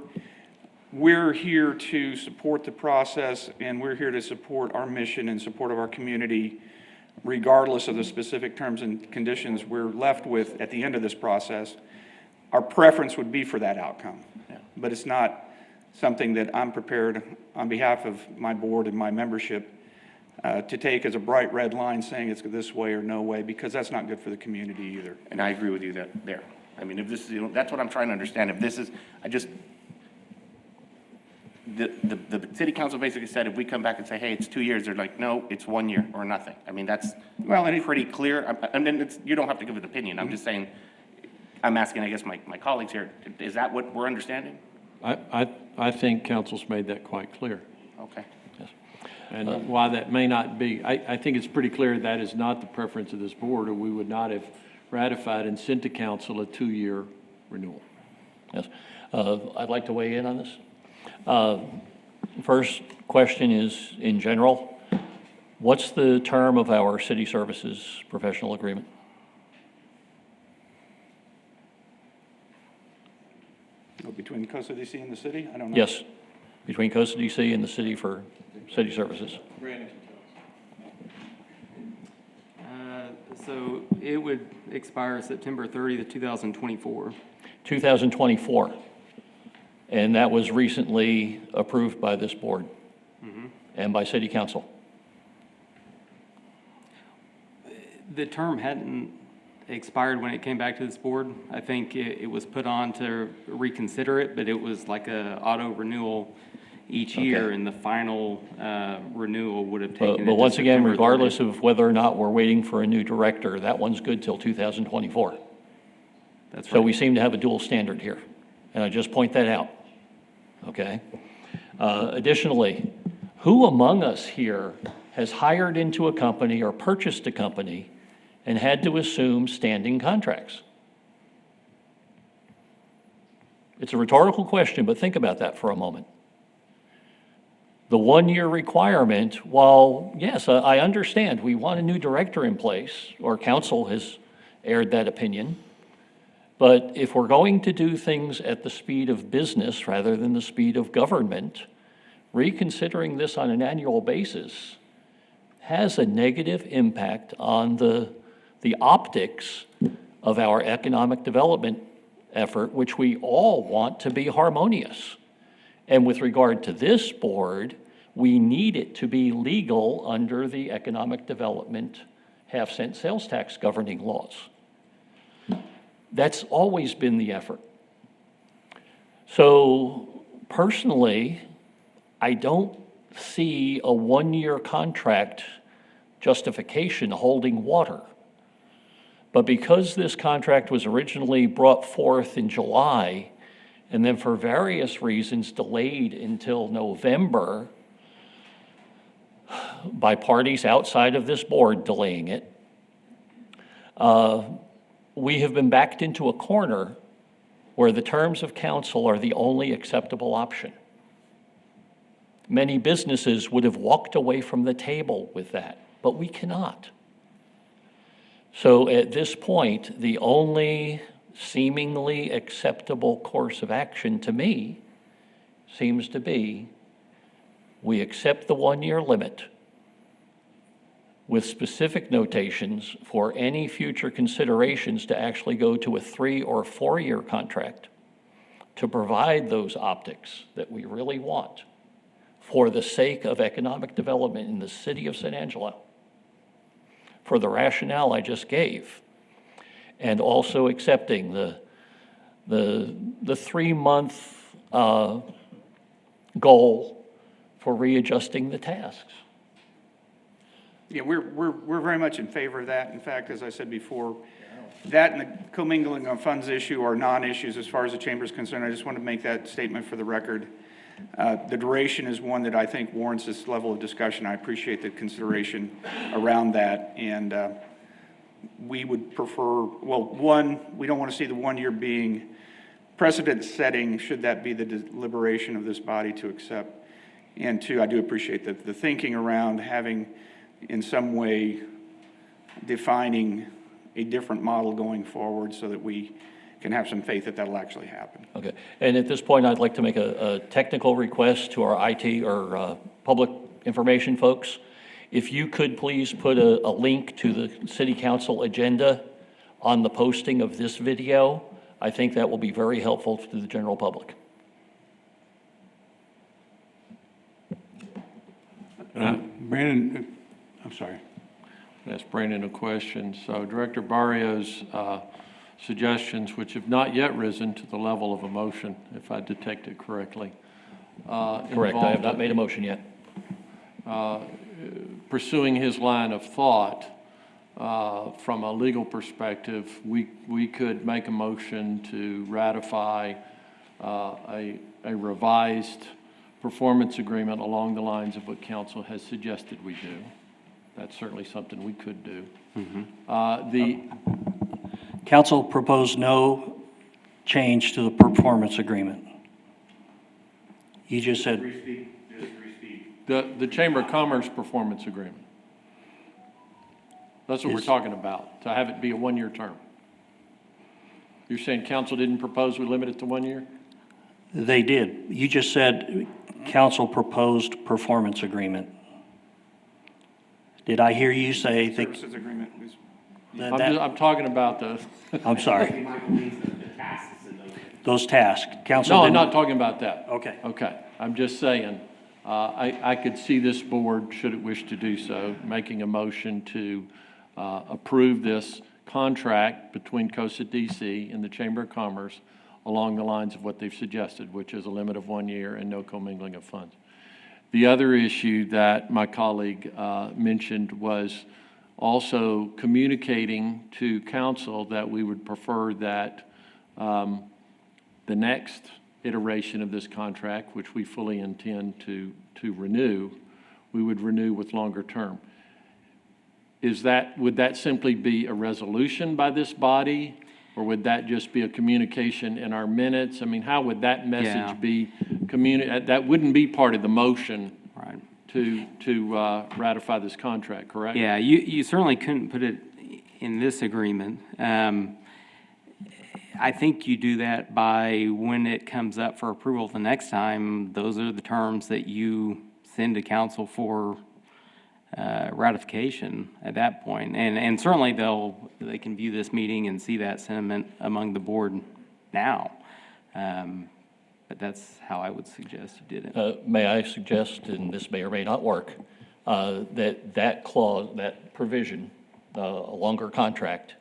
we're here to support the process, and we're here to support our mission and support of our community, regardless of the specific terms and conditions we're left with at the end of this process. Our preference would be for that outcome. But it's not something that I'm prepared, on behalf of my board and my membership, to take as a bright red line saying it's this way or no way, because that's not good for the community either. And I agree with you there. I mean, if this is, that's what I'm trying to understand. If this is, the city council basically said if we come back and say, hey, it's 2 years, they're like, no, it's 1 year or nothing. I mean, that's pretty clear. And then you don't have to give an opinion. I'm just saying, I'm asking, I guess, my colleagues here, is that what we're understanding? I think council's made that quite clear. Okay. Yes. And why that may not be, I think it's pretty clear that is not the preference of this board, or we would not have ratified and sent to council a 2-year renewal. Yes. I'd like to weigh in on this. First question is, in general, what's the term of our city services professional agreement? Between Costa DC and the city? I don't know. Yes, between Costa DC and the city for city services. So it would expire September 30th, 2024. 2024. And that was recently approved by this board and by city council. The term hadn't expired when it came back to this board. I think it was put on to reconsider it, but it was like a auto renewal each year, and the final renewal would have taken it But to once again, September regardless 30th. of whether or not we're waiting for a new director, that one's good till 2024. That's right. So we seem to have a dual standard here, and I just point that out, okay? Additionally, who among us here has hired into a company or purchased a company and had to assume standing contracts? It's a rhetorical question, but think about that for a moment. The 1-year requirement, while, yes, I understand we want a new director in place, or council has aired that opinion, but if we're going to do things at the speed of business rather than the speed of government, reconsidering this on an annual basis has a negative impact on the optics of our economic development effort, which we all want to be harmonious. And with regard to this board, we need it to be legal under the economic development half-cent sales tax governing laws. That's always been the effort. So personally, I don't see a 1-year contract justification holding water. But because this contract was originally brought forth in July, and then for various reasons delayed until November by parties outside of this board delaying it, we have been backed into a corner where the terms of council are the only acceptable option. Many businesses would have walked away from the table with that, but we cannot. So at this point, the only seemingly acceptable course of action to me seems to be we accept the 1-year limit with specific notations for any future considerations to actually go to a 3- or 4-year contract to provide those optics that we really want for the sake of economic development in the city of San Angelo, for the rationale I just gave, and also accepting the 3-month goal for readjusting the tasks. Yeah, we're very much in favor of that. In fact, as I said before, that and the commingling of funds issue are non-issues as far as the chamber is concerned. I just want to make that statement for the record. The duration is one that I think warrants this level of discussion. I appreciate the consideration around that. And we would prefer, well, one, we don't want to see the 1 year being precedent setting, should that be the deliberation of this body to accept. And two, I do appreciate the thinking around having in some way defining a different model going forward so that we can have some faith that that'll actually happen. Okay, and at this point, I'd like to make a technical request to our IT or public information folks. If you could please put a link to the city council agenda on the posting of this video, I think that will be very helpful to the general public. Brandon, I'm sorry. Ask Brandon a question. So Director Barrios' suggestions, which have not yet risen to the level of a motion, if I detect it correctly. Correct, I have not made a motion yet. Pursuing his line of thought, from a legal perspective, we could make a motion to ratify a revised performance agreement along the lines of what council has suggested we do. That's certainly something we could do. The Council proposed no change to the performance agreement. You just said, the Chamber of Commerce performance agreement. That's what we're talking about, to have it be a one-year term. You're saying council didn't propose we limit it to 1 year? they did. You just said council proposed performance agreement. Did I hear you say that? Services agreement was. I'm talking about the, I'm sorry. Those tasks. Council no, I'm didn't- not talking about that. Okay. Okay, I'm just saying, I could see this board, should it wish to do so, making a motion to approve this contract between COSA DC and the Chamber of Commerce along the lines of what they've suggested, which is a limit of 1 year and no commingling of funds. The other issue that my colleague mentioned was also communicating to council that we would prefer that the next iteration of this contract, which we fully intend to renew, we would renew with longer term. Would that simply be a resolution by this body, or would that just be a communication in our minutes? I mean, how would that Yeah. message be communicated? That wouldn't be part of the motion Right. to ratify this contract, correct? Yeah, you certainly couldn't put it in this agreement. I think you do that by when it comes up for approval the next time, those are the terms that you send to council for ratification at that point. And certainly they can view this meeting and see that sentiment among the board now. But that's how I would suggest you did it. May I suggest, and this may or may not work, that clause, that provision, a longer contract,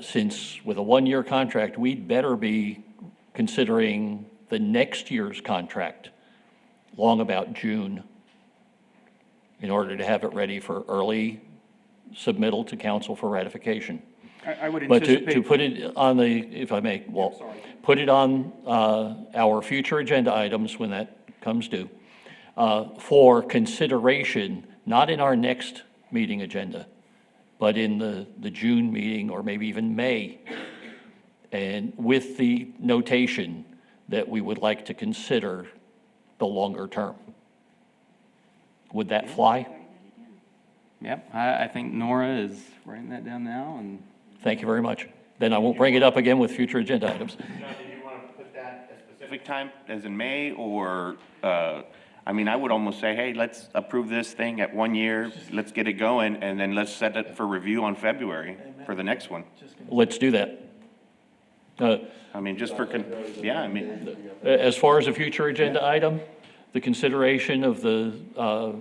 since with a one-year contract, we'd better be considering the next year's contract long about June in order to have it ready for early submittal to council for ratification. I would But anticipate. to put it on the, if I may, Walt, put it on our future agenda items when that comes due, for consideration, not in our next meeting agenda, but in the June meeting or maybe even May, and with the notation that we would like to consider the longer term. Would that fly? Yep, I think Nora is writing that down now, and Thank you very much. Then I won't bring it up again with future agenda items. John, did you want to put that a specific time, as in May, or, I mean, I would almost say, hey, let's approve this thing at 1 year, let's get it going, and then let's set it for review on February for the next one. Let's do that. I mean, just for, yeah, I mean, As far as a future agenda item, the consideration of the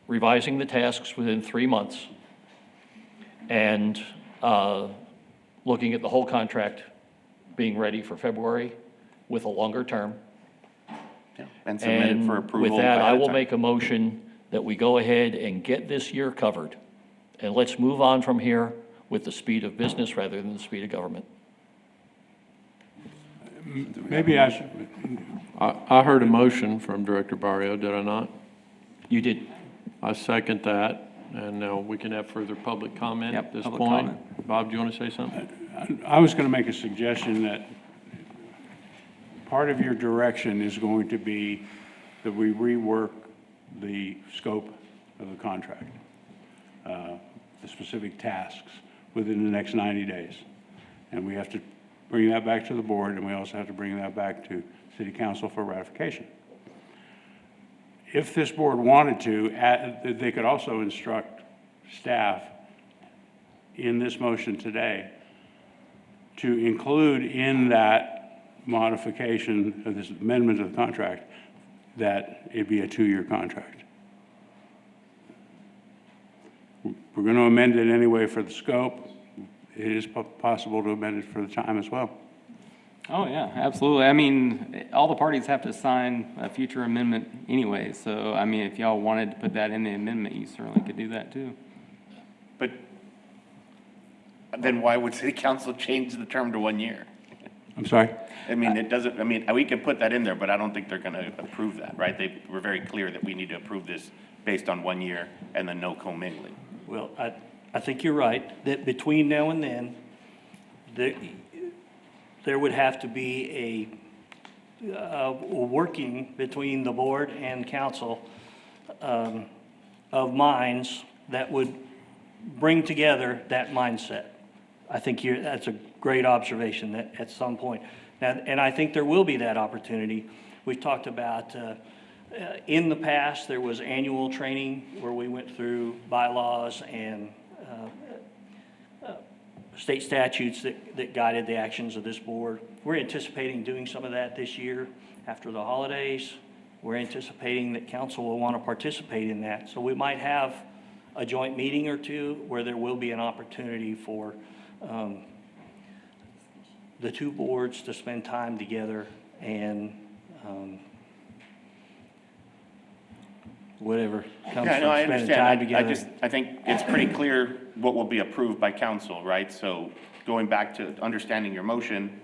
revising the tasks within 3 months and looking at the whole contract being ready for February with a longer term. and submit it for And approval. with that, ahead I of will time. make a motion that we go ahead and get this year covered. And let's move on from here with the speed of business rather than the speed of government. Maybe I should, I heard a motion from Director Barrio, did I not? You did. I second that. And now we can have further public comment Yep, at this public point. comment. Bob, do you want to say something? I was going to make a suggestion that part of your direction is going to be that we rework the scope of the contract, the specific tasks within the next 90 days. And we have to bring that back to the board, and we also have to bring that back to City Council for ratification. If this board wanted to, they could also instruct staff in this motion today to include in that modification of this amendment of the contract that it be a 2-year contract. We're going to amend it anyway for the scope. It is possible to amend it for the time as well. Oh, yeah, absolutely. I mean, all the parties have to sign a future amendment anyway, so, I mean, if y'all wanted to put that in the amendment, you certainly could do that too. But then why would city council change the term to 1 year? I'm sorry? I mean, it doesn't, I mean, we can put that in there, but I don't think they're gonna approve that, right? They were very clear that we need to approve this based on 1 year and then no commingling. Well, I think you're right, that between now and then, there would have to be a working between the board and council of minds that would bring together that mindset. I think that's a great observation that at some point. Now, and I think there will be that opportunity. We've talked about, in the past, there was annual training where we went through bylaws and state statutes that guided the actions of this board. We're anticipating doing some of that this year after the holidays. We're anticipating that council will want to participate in that. So we might have a joint meeting or two where there will be an opportunity for the two boards to spend time together and whatever comes Yeah, from no, I spending time understand. together. I think it's pretty clear what will be approved by council, right? So going back to understanding your motion,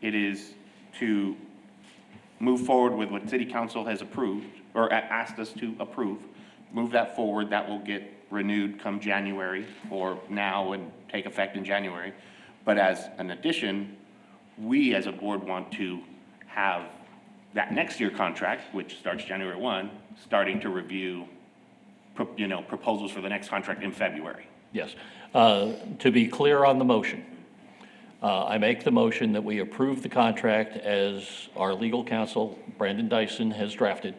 it is to move forward with what city council has approved or asked us to approve. Move that forward. That will get renewed come January or now and take effect in January. But as an addition, we as a board want to have that next year contract, which starts January 1, starting to review, proposals for the next contract in February. Yes. To be clear on the motion, I make the motion that we approve the contract as our legal counsel, Brandon Dyson, has drafted.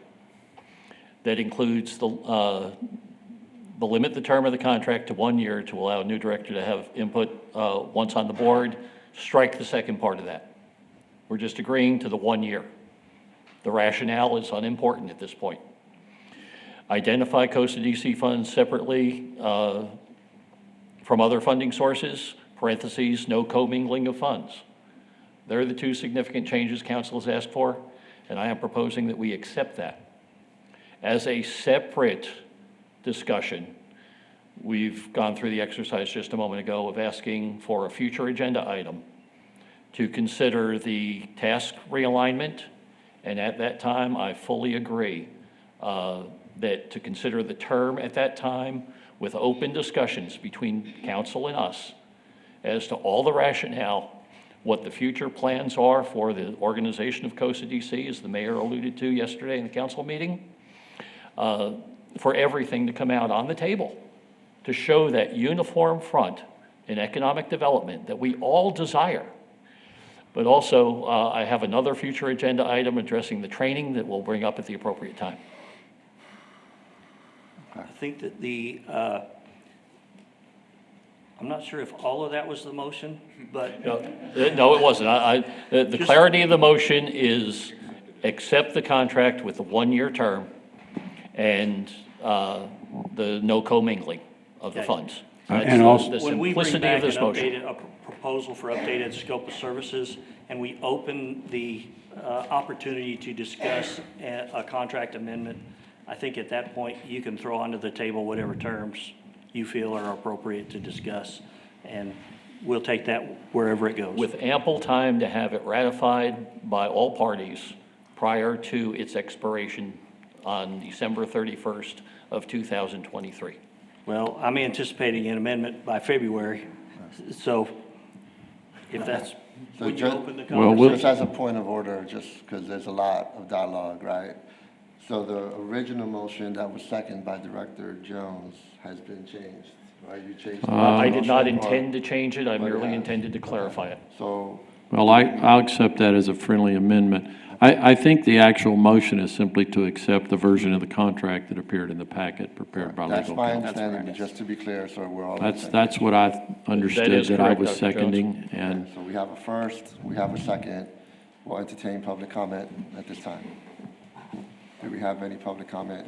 That includes the limit the term of the contract to 1 year to allow a new director to have input once on the board. Strike the second part of that. We're just agreeing to the 1 year. The rationale is unimportant at this point. Identify Costa DC funds separately from other funding sources, parentheses, no commingling of funds. They're the two significant changes council has asked for, and I am proposing that we accept that. As a separate discussion, we've gone through the exercise just a moment ago of asking for a future agenda item to consider the task realignment, and at that time, I fully agree that to consider the term at that time with open discussions between council and us as to all the rationale, what the future plans are for the organization of Costa DC, as the mayor alluded to yesterday in the council meeting, for everything to come out on the table to show that uniform front in economic development that we all desire. But also, I have another future agenda item addressing the training that we'll bring up at the appropriate time. I think that I'm not sure if all of that was the motion, but. No, it wasn't. The clarity of the motion is accept the contract with the 1 year term and the no commingling of the Okay. funds. And also- The When we bring simplicity of back this motion. a proposal for updated scope of services, and we open the opportunity to discuss a contract amendment, I think at that point, you can throw onto the table whatever terms you feel are appropriate to discuss, and we'll take that wherever it goes. With ample time to have it ratified by all parties prior to its expiration on December 31st of 2023. Well, I'm anticipating an amendment by February, so if that's, So when you ju- open the Well, conversation. Just as a point of order, just because there's a lot of dialogue, right? So the original motion that was seconded by Director Jones has been changed, right? You changed. the I did not motion, or- intend to change it, I merely yeah. intended to clarify it. So, Well, I'll accept that as a friendly amendment. I think the actual motion is simply to accept the version of the contract that appeared in the packet prepared by that's legal my counsel. understanding, but just to be clear, so we're all. on the same That's page. what I understood is that I correct, was Dr. Jones. seconding, and So we have a first, we have a second. We'll entertain public comment at this time. Do we have any public comment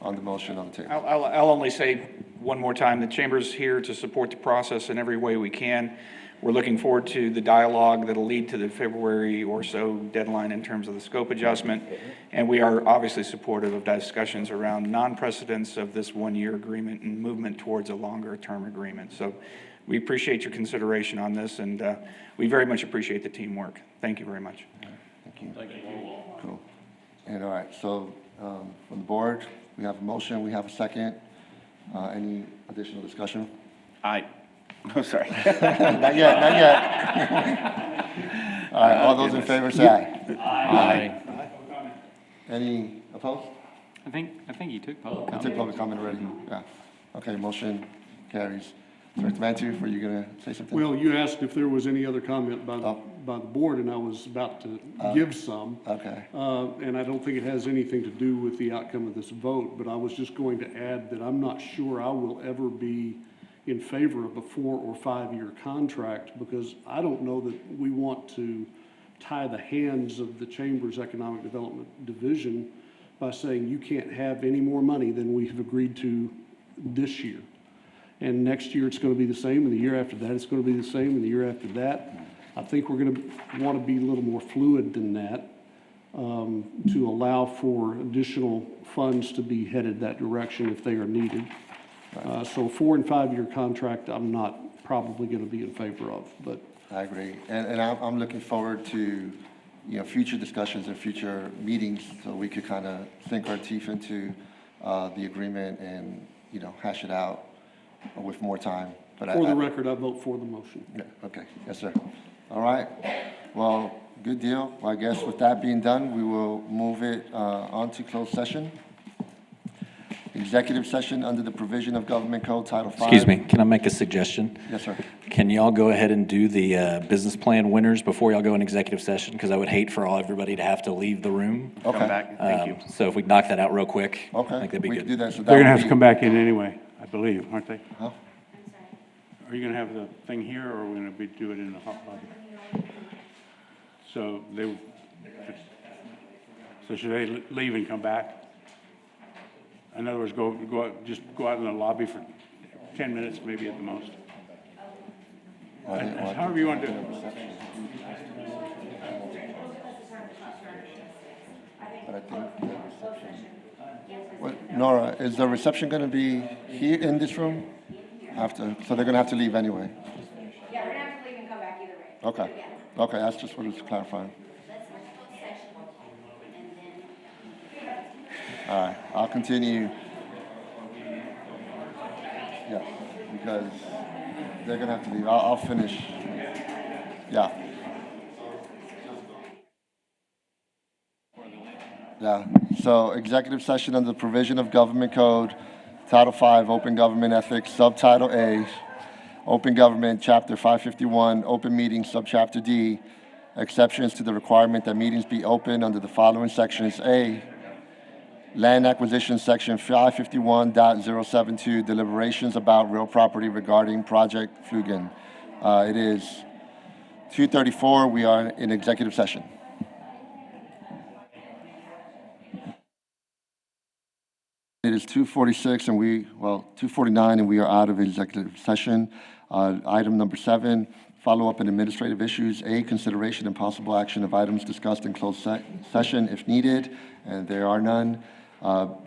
on the motion on the table? I'll only say one more time, the Chamber's here to support the process in every way we can. We're looking forward to the dialogue that'll lead to the February or so deadline in terms of the scope adjustment. And we are obviously supportive of discussions around non-precedence of this one-year agreement and movement towards a longer-term agreement. So we appreciate your consideration on this, and we very much appreciate the teamwork. Thank you very much. Thank you. Cool. And all right, so from the board, we have a motion, we have a second. Any additional discussion? Oh, sorry. Not yet, not yet. All right, all those in favor say aye. Aye. Any opposed? I think you took public I comment. took public comment already, yeah. Okay, motion carries. Director Matu, were you gonna say something? Well, you asked if there was any other comment by Oh. the board, and I was about to give some. Okay, And I don't think it has anything to do with the outcome of this vote, but I was just going to add that I'm not sure I will ever be in favor of a 4 or 5 year contract, because I don't know that we want to tie the hands of the Chamber's Economic Development Division by saying you can't have any more money than we have agreed to this year. And next year it's going to be the same, and the year after that it's going to be the same, and the year after that. I think we're going to want to be a little more fluid than that, to allow for additional funds to be headed that direction if they are needed. So 4 and 5 year contract, I'm not probably going to be in favor of, but I agree. And I'm looking forward to, future discussions and future meetings, so we could kind of sink our teeth into the agreement and, hash it out with more time. But for the record, I vote for the motion. Yeah, okay, yes, sir. All right, well, good deal. Well, I guess with that being done, we will move it on to closed session. Executive session under the provision of Government Code Title V. Excuse me, can I make a suggestion? Yes, sir. Can y'all go ahead and do the business plan winners before y'all go in executive session? Because I would hate for everybody to have to leave the room. Okay. Come back, thank you. So if we knock that out real quick, I Okay, think that'd be we good. can do that. So They're that gonna would have to be- come back in anyway, I believe, aren't they? Huh? Are you gonna have the thing here, or are we gonna do it in the hot lobby? So should they leave and come back? In other words, just go out in the lobby for 10 minutes, maybe at the most. However you want to do it. But I think the reception. What, Nora, is the reception going to be here in this room? So they're going to have to leave anyway? Yeah, we're gonna have to leave and come back either way. Okay, okay, that's just what I was clarifying. All right, I'll continue. Yeah, because they're going to have to leave. I'll finish. Yeah. Yeah, so executive session under the provision of Government Code, Title V, Open Government Ethics, Subtitle A, Open Government, Chapter 551, Open Meetings, Subchapter D, exceptions to the requirement that meetings be open under the following sections. A, Land Acquisition, Section 551.072, deliberations about real property regarding Project Flugen. It is 2:34, we are in executive session. It is 2:46 and 2:49 and we are out of executive session. Item number 7, follow-up and administrative issues. A, consideration and possible action of items discussed in closed session if needed, and there are none.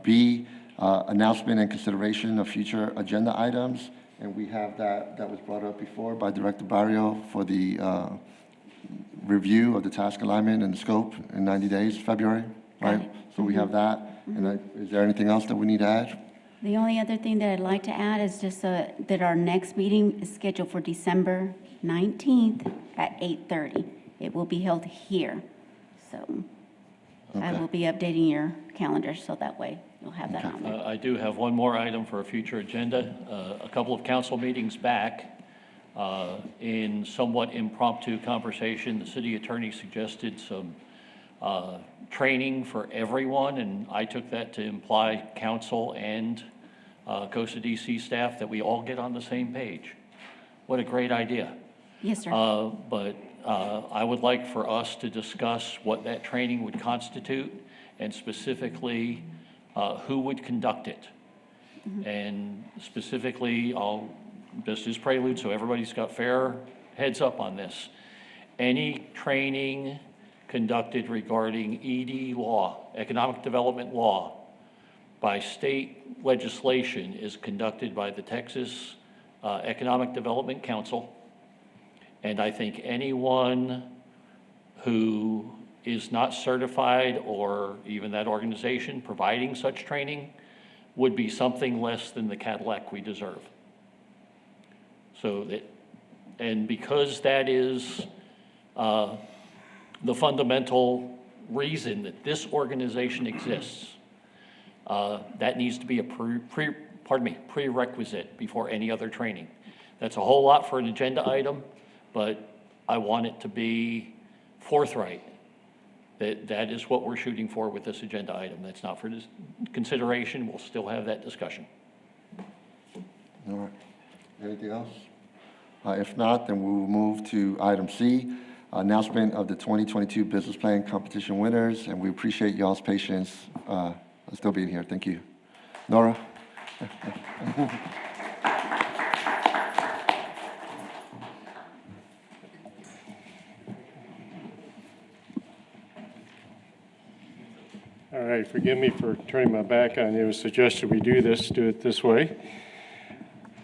B, announcement and consideration of future agenda items, and we have that was brought up before by Director Barrio for the review of the task alignment and scope in 90 days, February, right? So we have that. And is there anything else that we need to add? The only other thing that I'd like to add is just that our next meeting is scheduled for December 19th at 8:30. It will be held here. So I will be updating your calendar so that way you'll have that on there. I do have one more item for a future agenda. A couple of council meetings back, in somewhat impromptu conversation, the city attorney suggested some training for everyone, and I took that to imply council and COSA DC staff, that we all get on the same page. What a great idea. Yes, sir. But I would like for us to discuss what that training would constitute, and specifically who would conduct it. And specifically, just as prelude, so everybody's got fair heads up on this. Any training conducted regarding ED law, economic development law, by state legislation is conducted by the Texas Economic Development Council. And I think anyone who is not certified, or even that organization providing such training, would be something less than the Cadillac we deserve. So that, and because that is the fundamental reason that this organization exists, that needs to be a prerequisite before any other training. That's a whole lot for an agenda item, but I want it to be forthright that that is what we're shooting for with this agenda item. That's not for this consideration. We'll still have that discussion. All right. Anything else? If not, then we will move to item C, announcement of the 2022 business plan competition winners, and we appreciate y'all's patience still being here. Thank you. Nora? All right, forgive me for turning my back on you. It was suggested we do it this way.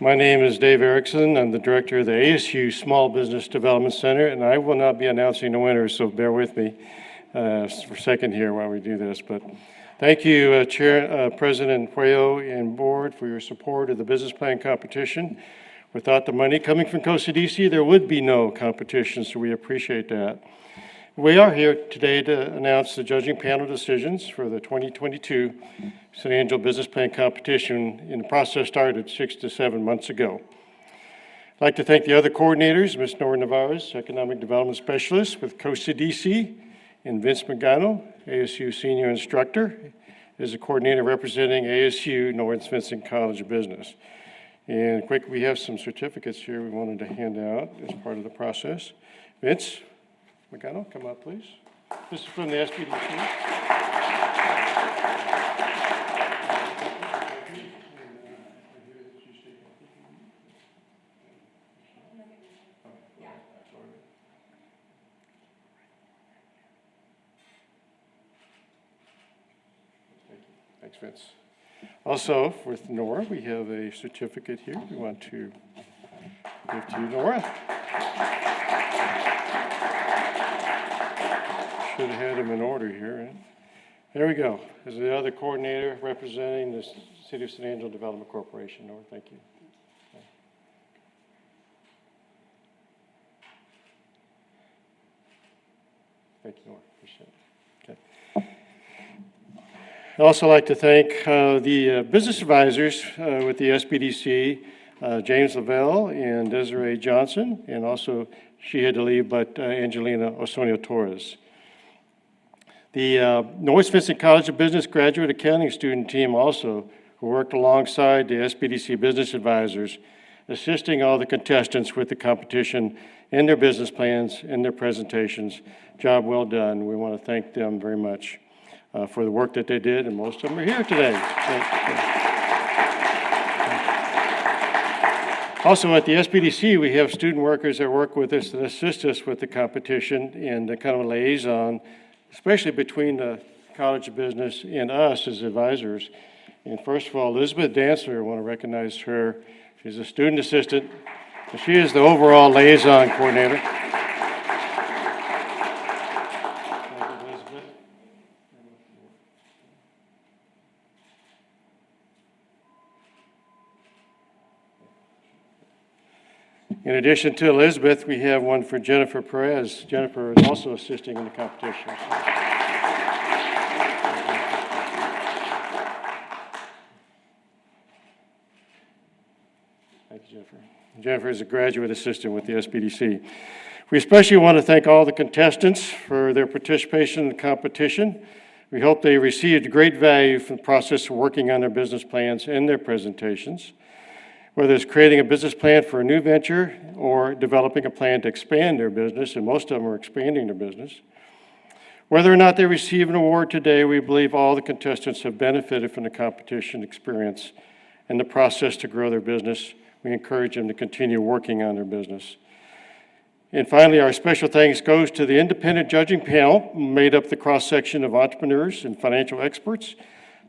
My name is Dave Erickson. I'm the director of the ASU Small Business Development Center, and I will not be announcing the winners, so bear with me for a second here while we do this. But thank you, President Puello and board, for your support of the business plan competition. Without the money coming from COSA DC, there would be no competition, so we appreciate that. We are here today to announce the judging panel decisions for the 2022 San Angelo Business Plan Competition, and the process started 6 to 7 months ago. I'd like to thank the other coordinators, Ms. Nora Navarez, Economic Development Specialist with COSA DC, and Vince Magano, ASU Senior Instructor, is a coordinator representing ASU North Vincent College of Business. And quick, we have some certificates here we wanted to hand out as part of the process. Vince Magano, come up, please. This is from the SBDC. Thanks, Vince. Also, with Nora, we have a certificate here we want to give to you, Nora. Should have had them in order here. Right? There we go. As the other coordinator representing the City of San Angelo Development Corporation. Nora, thank you. Thank you, Nora. Appreciate it. Okay. I'd also like to thank the business advisors with the SBDC, James Lavelle and Desiree Johnson, and also she had to leave, but Angelina Osonio Torres. The North Vincent College of Business graduate accounting student team also, who worked alongside the SBDC business advisors, assisting all the contestants with the competition in their business plans and their presentations. Job well done. We want to thank them very much for the work that they did, and most of them are here today. Also at the SBDC, we have student workers that work with us and assist us with the competition and the kind of liaison, especially between the College of Business and us as advisors. And first of all, Elizabeth Dancer, I want to recognize her. She's a student assistant, and she is the overall liaison coordinator. In addition to Elizabeth, we have one for Jennifer Perez. Jennifer is also assisting in the competition. Thank you, Jennifer. Jennifer is a graduate assistant with the SBDC. We especially want to thank all the contestants for their participation in the competition. We hope they received great value from the process of working on their business plans and their presentations. Whether it's creating a business plan for a new venture or developing a plan to expand their business, and most of them are expanding their business. Whether or not they receive an award today, we believe all the contestants have benefited from the competition experience and the process to grow their business. We encourage them to continue working on their business. And finally, our special thanks goes to the independent judging panel, made up the cross-section of entrepreneurs and financial experts,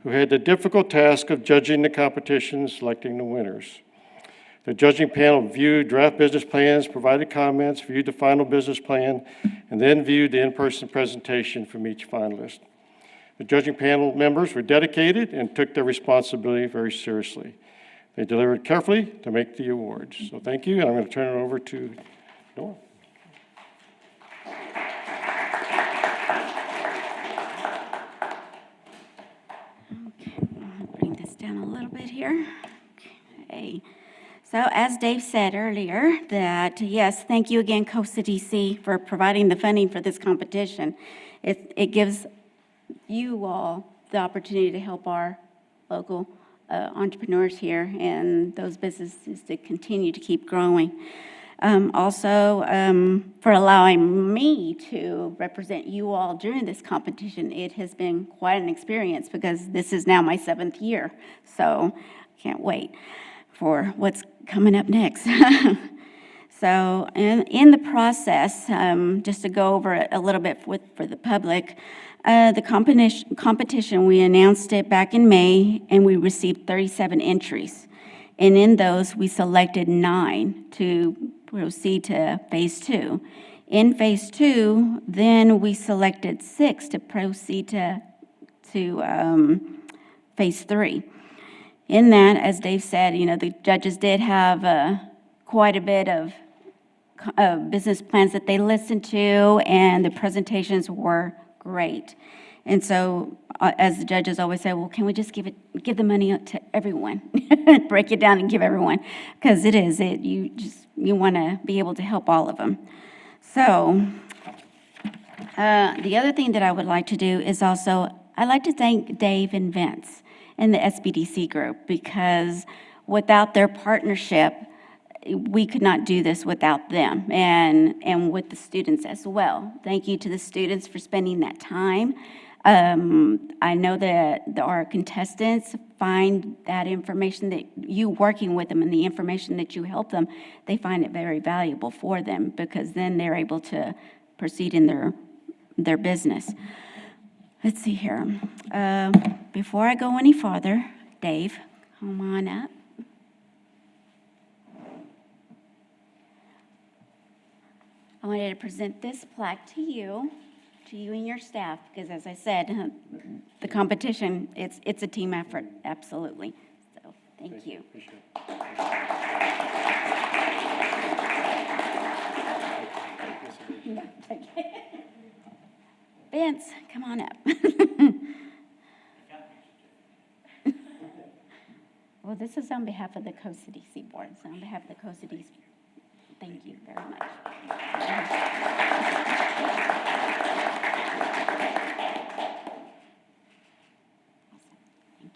who had the difficult task of judging the competition and selecting the winners. The judging panel viewed draft business plans, provided comments, viewed the final business plan, and then viewed the in-person presentation from each finalist. The judging panel members were dedicated and took their responsibility very seriously. They delivered carefully to make the awards. So thank you, and I'm going to turn it over to Nora. Bring this down a little bit here. Okay. So as Dave said earlier, that yes, thank you again, Costa DC, for providing the funding for this competition. It gives you all the opportunity to help our local entrepreneurs here and those businesses to continue to keep growing. Also, for allowing me to represent you all during this competition. It has been quite an experience because this is now my 7th year, so can't wait for what's coming up next. So in the process, just to go over it a little bit for the public, the competition, we announced it back in May, and we received 37 entries. And in those, we selected 9 to proceed to Phase 2. In Phase 2, then we selected 6 to proceed to Phase 3. In that, as Dave said, the judges did have quite a bit of business plans that they listened to, and the presentations were great. And so, as the judges always say, well, can we just give the money to everyone? Break it down and give everyone, because you want to be able to help all of them. So, the other thing that I would like to do is also, I'd like to thank Dave and Vince and the SBDC group, because without their partnership, we could not do this without them, and with the students as well. Thank you to the students for spending that time. I know that our contestants find that information that you working with them and the information that you help them, they find it very valuable for them, because then they're able to proceed in their business. Let's see here. Before I go any farther, Dave, come on up. I wanted to present this plaque to you and your staff, because as I said, the competition, it's a team effort, absolutely. So, thank you. Vince, come on up. Well, this is on behalf of the Costa DC Board, so on behalf of the Costa DC, thank you very much. Thank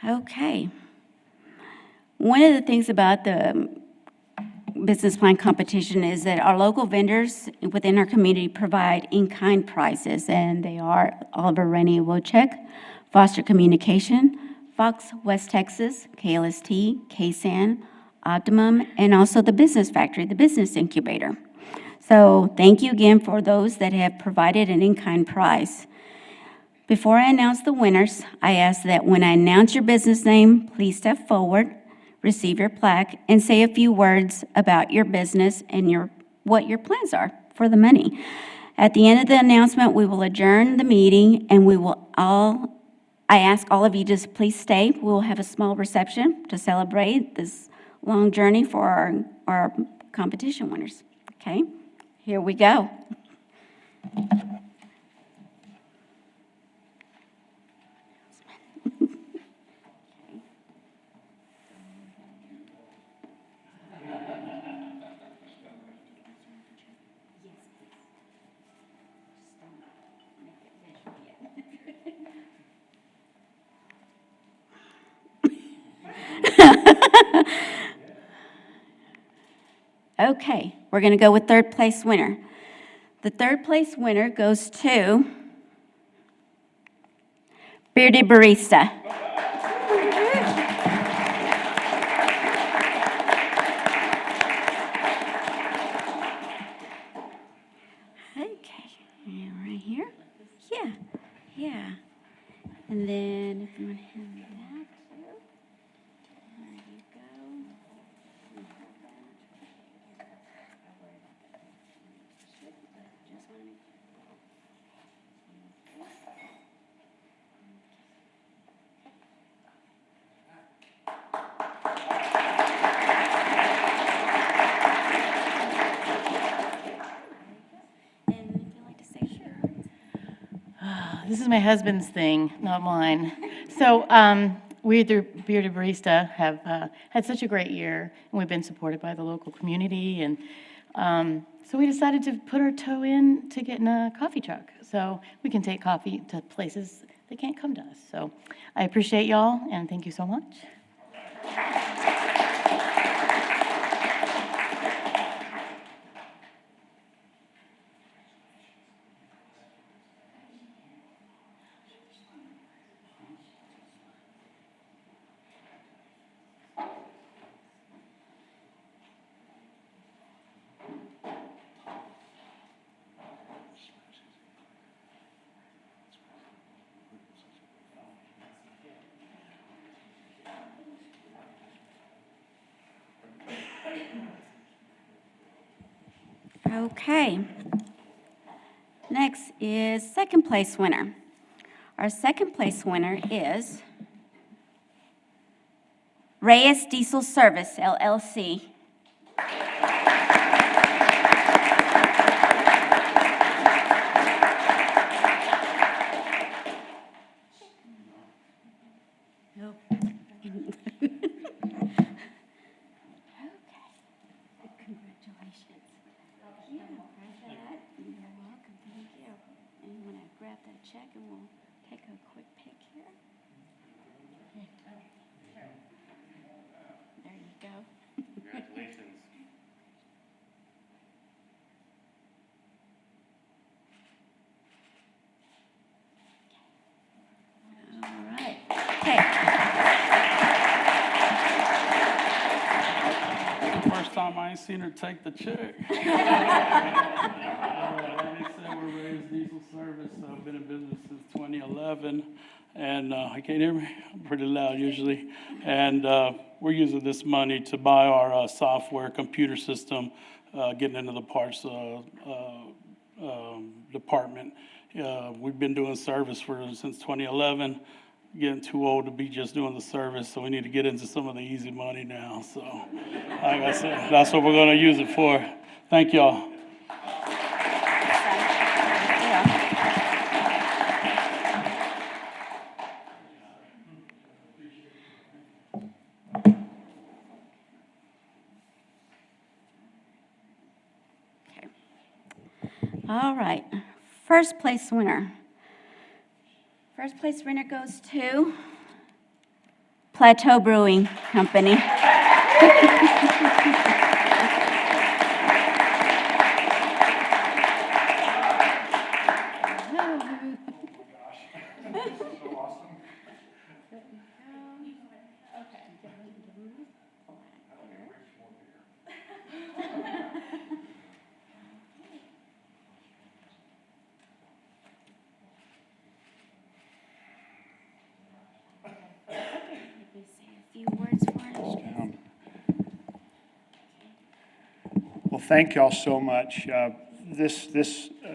you. Okay. One of the things about the business plan competition is that our local vendors within our community provide in-kind prizes, and they are Oliver Rennie Wojcik, Foster Communication, Fox West Texas, KLST, KSAN, Optimum, and also the Business Factory, the Business Incubator. So thank you again for those that have provided an in-kind prize. Before I announce the winners, I ask that when I announce your business name, please step forward, receive your plaque, and say a few words about your business and what your plans are for the money. At the end of the announcement, we will adjourn the meeting, and I ask all of you to please stay. We will have a small reception to celebrate this long journey for our competition winners. Okay, here we go. Okay, we're going to go with third place winner. The third place winner goes to Bearded Barista. Okay, and right here. Yeah, yeah. And then if you want to hand me that too. There you go. This is my husband's thing, not mine. So we at the Bearded Barista have had such a great year, and we've been supported by the local community, and so we decided to put our toe in to getting a coffee truck, so we can take coffee to places that can't come to us. So I appreciate y'all, and thank you so much. Okay. Next is second place winner. Our second place winner is Reyes Diesel Service, LLC. Check and we'll take a quick pic here. There you go. Congratulations. All right. Okay. First time I ain't seen her take the check. We're Reyes Diesel Service. I've been in business since 2011, and I can't hear me. I'm pretty loud usually. And we're using this money to buy our software computer system, getting into the parts department. We've been doing service since 2011. Getting too old to be just doing the service, so we need to get into some of the easy money now. So, like I said, that's what we're going to use it for. Thank y'all. All right. First place winner. First place winner goes to Plateau Brewing Company. Well, thank y'all so much. This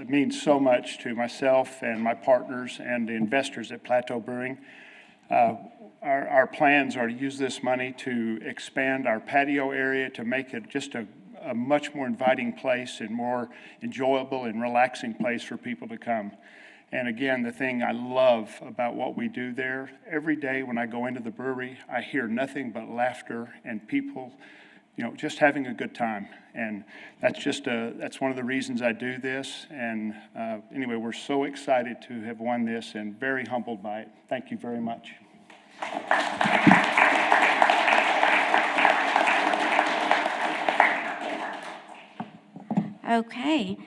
means so much to myself and my partners and the investors at Plateau Brewing. our plans are to use this money to expand our patio area, to make it just a much more inviting place and more enjoyable and relaxing place for people to come. And again, the thing I love about what we do there, every day when I go into the brewery, I hear nothing but laughter and people, just having a good time. And that's one of the reasons I do this. And anyway, we're so excited to have won this and very humbled by it. Thank you very much. Okay.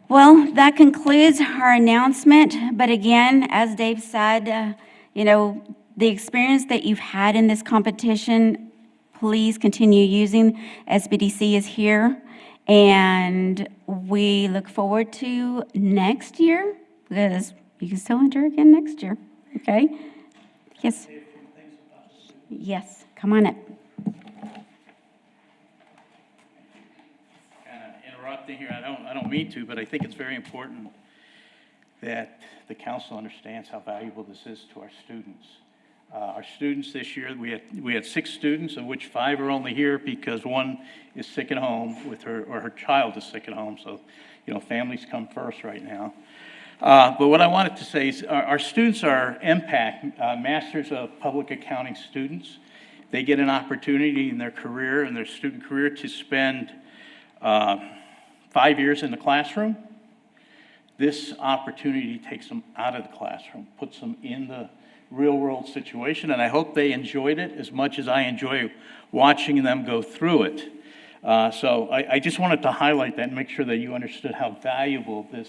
Well, that concludes our announcement. But again, as Dave said, the experience that you've had in this competition, please continue using. SBDC is here. And we look forward to next year, because you can still enter again next year. Okay? Yes. Yes. Come on up. Interrupting here, I don't mean to, but I think it's very important that the council understands how valuable this is to our students. Our students this year, we had 6 students, of which 5 are only here because one is sick at home with her, or her child is sick at home. So, families come first right now. But what I wanted to say is our students are MPAC, Masters of Public Accounting students. They get an opportunity in their career, in their student career, to spend 5 years in the classroom. This opportunity takes them out of the classroom, puts them in the real-world situation, and I hope they enjoyed it as much as I enjoy watching them go through it. So I just wanted to highlight that and make sure that you understood how valuable this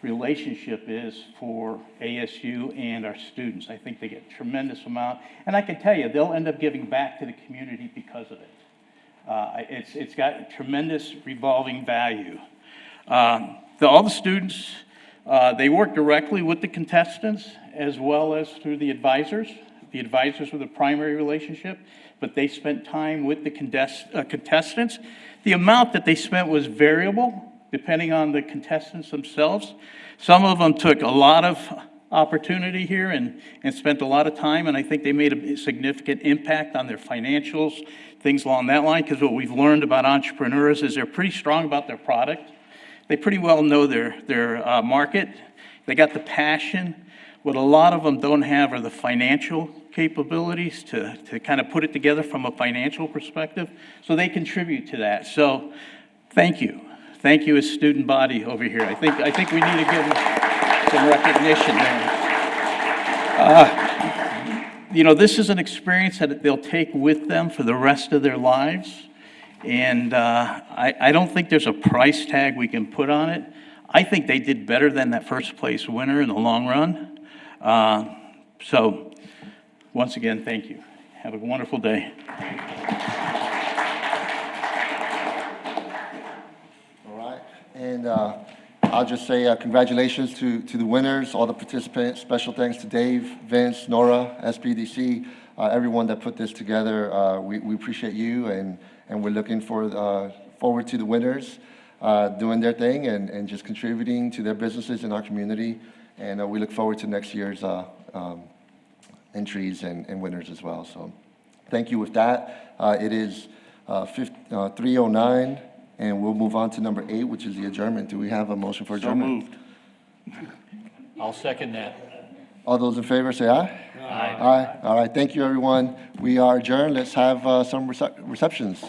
relationship is for ASU and our students. I think they get a tremendous amount, and I can tell you, they'll end up giving back to the community because of it. It's got tremendous revolving value. All the students, they work directly with the contestants as well as through the advisors. The advisors were the primary relationship, but they spent time with the contestants. The amount that they spent was variable depending on the contestants themselves. Some of them took a lot of opportunity here and spent a lot of time, and I think they made a significant impact on their financials, things along that line, because what we've learned about entrepreneurs is they're pretty strong about their product. They pretty well know their market. They got the passion. What a lot of them don't have are the financial capabilities to kind of put it together from a financial perspective. So they contribute to that. So thank you. Thank you as student body over here. I think we need to give them some recognition there. This is an experience that they'll take with them for the rest of their lives. And I don't think there's a price tag we can put on it. I think they did better than that first place winner in the long run. So once again, thank you. Have a wonderful day. All right. And I'll just say congratulations to the winners, all the participants. Special thanks to Dave, Vince, Nora, SBDC, everyone that put this together. We appreciate you, and we're looking forward to the winners doing their thing and just contributing to their businesses in our community. And we look forward to next year's entries and winners as well. So thank you with that. It is 3:09, and we'll move on to number 8, which is the adjournment. Do we have a motion for adjournment? So moved. I'll second that. All those in favor say aye. Aye. Aye. All right. Thank you, everyone. We are adjourned. Let's have some receptions.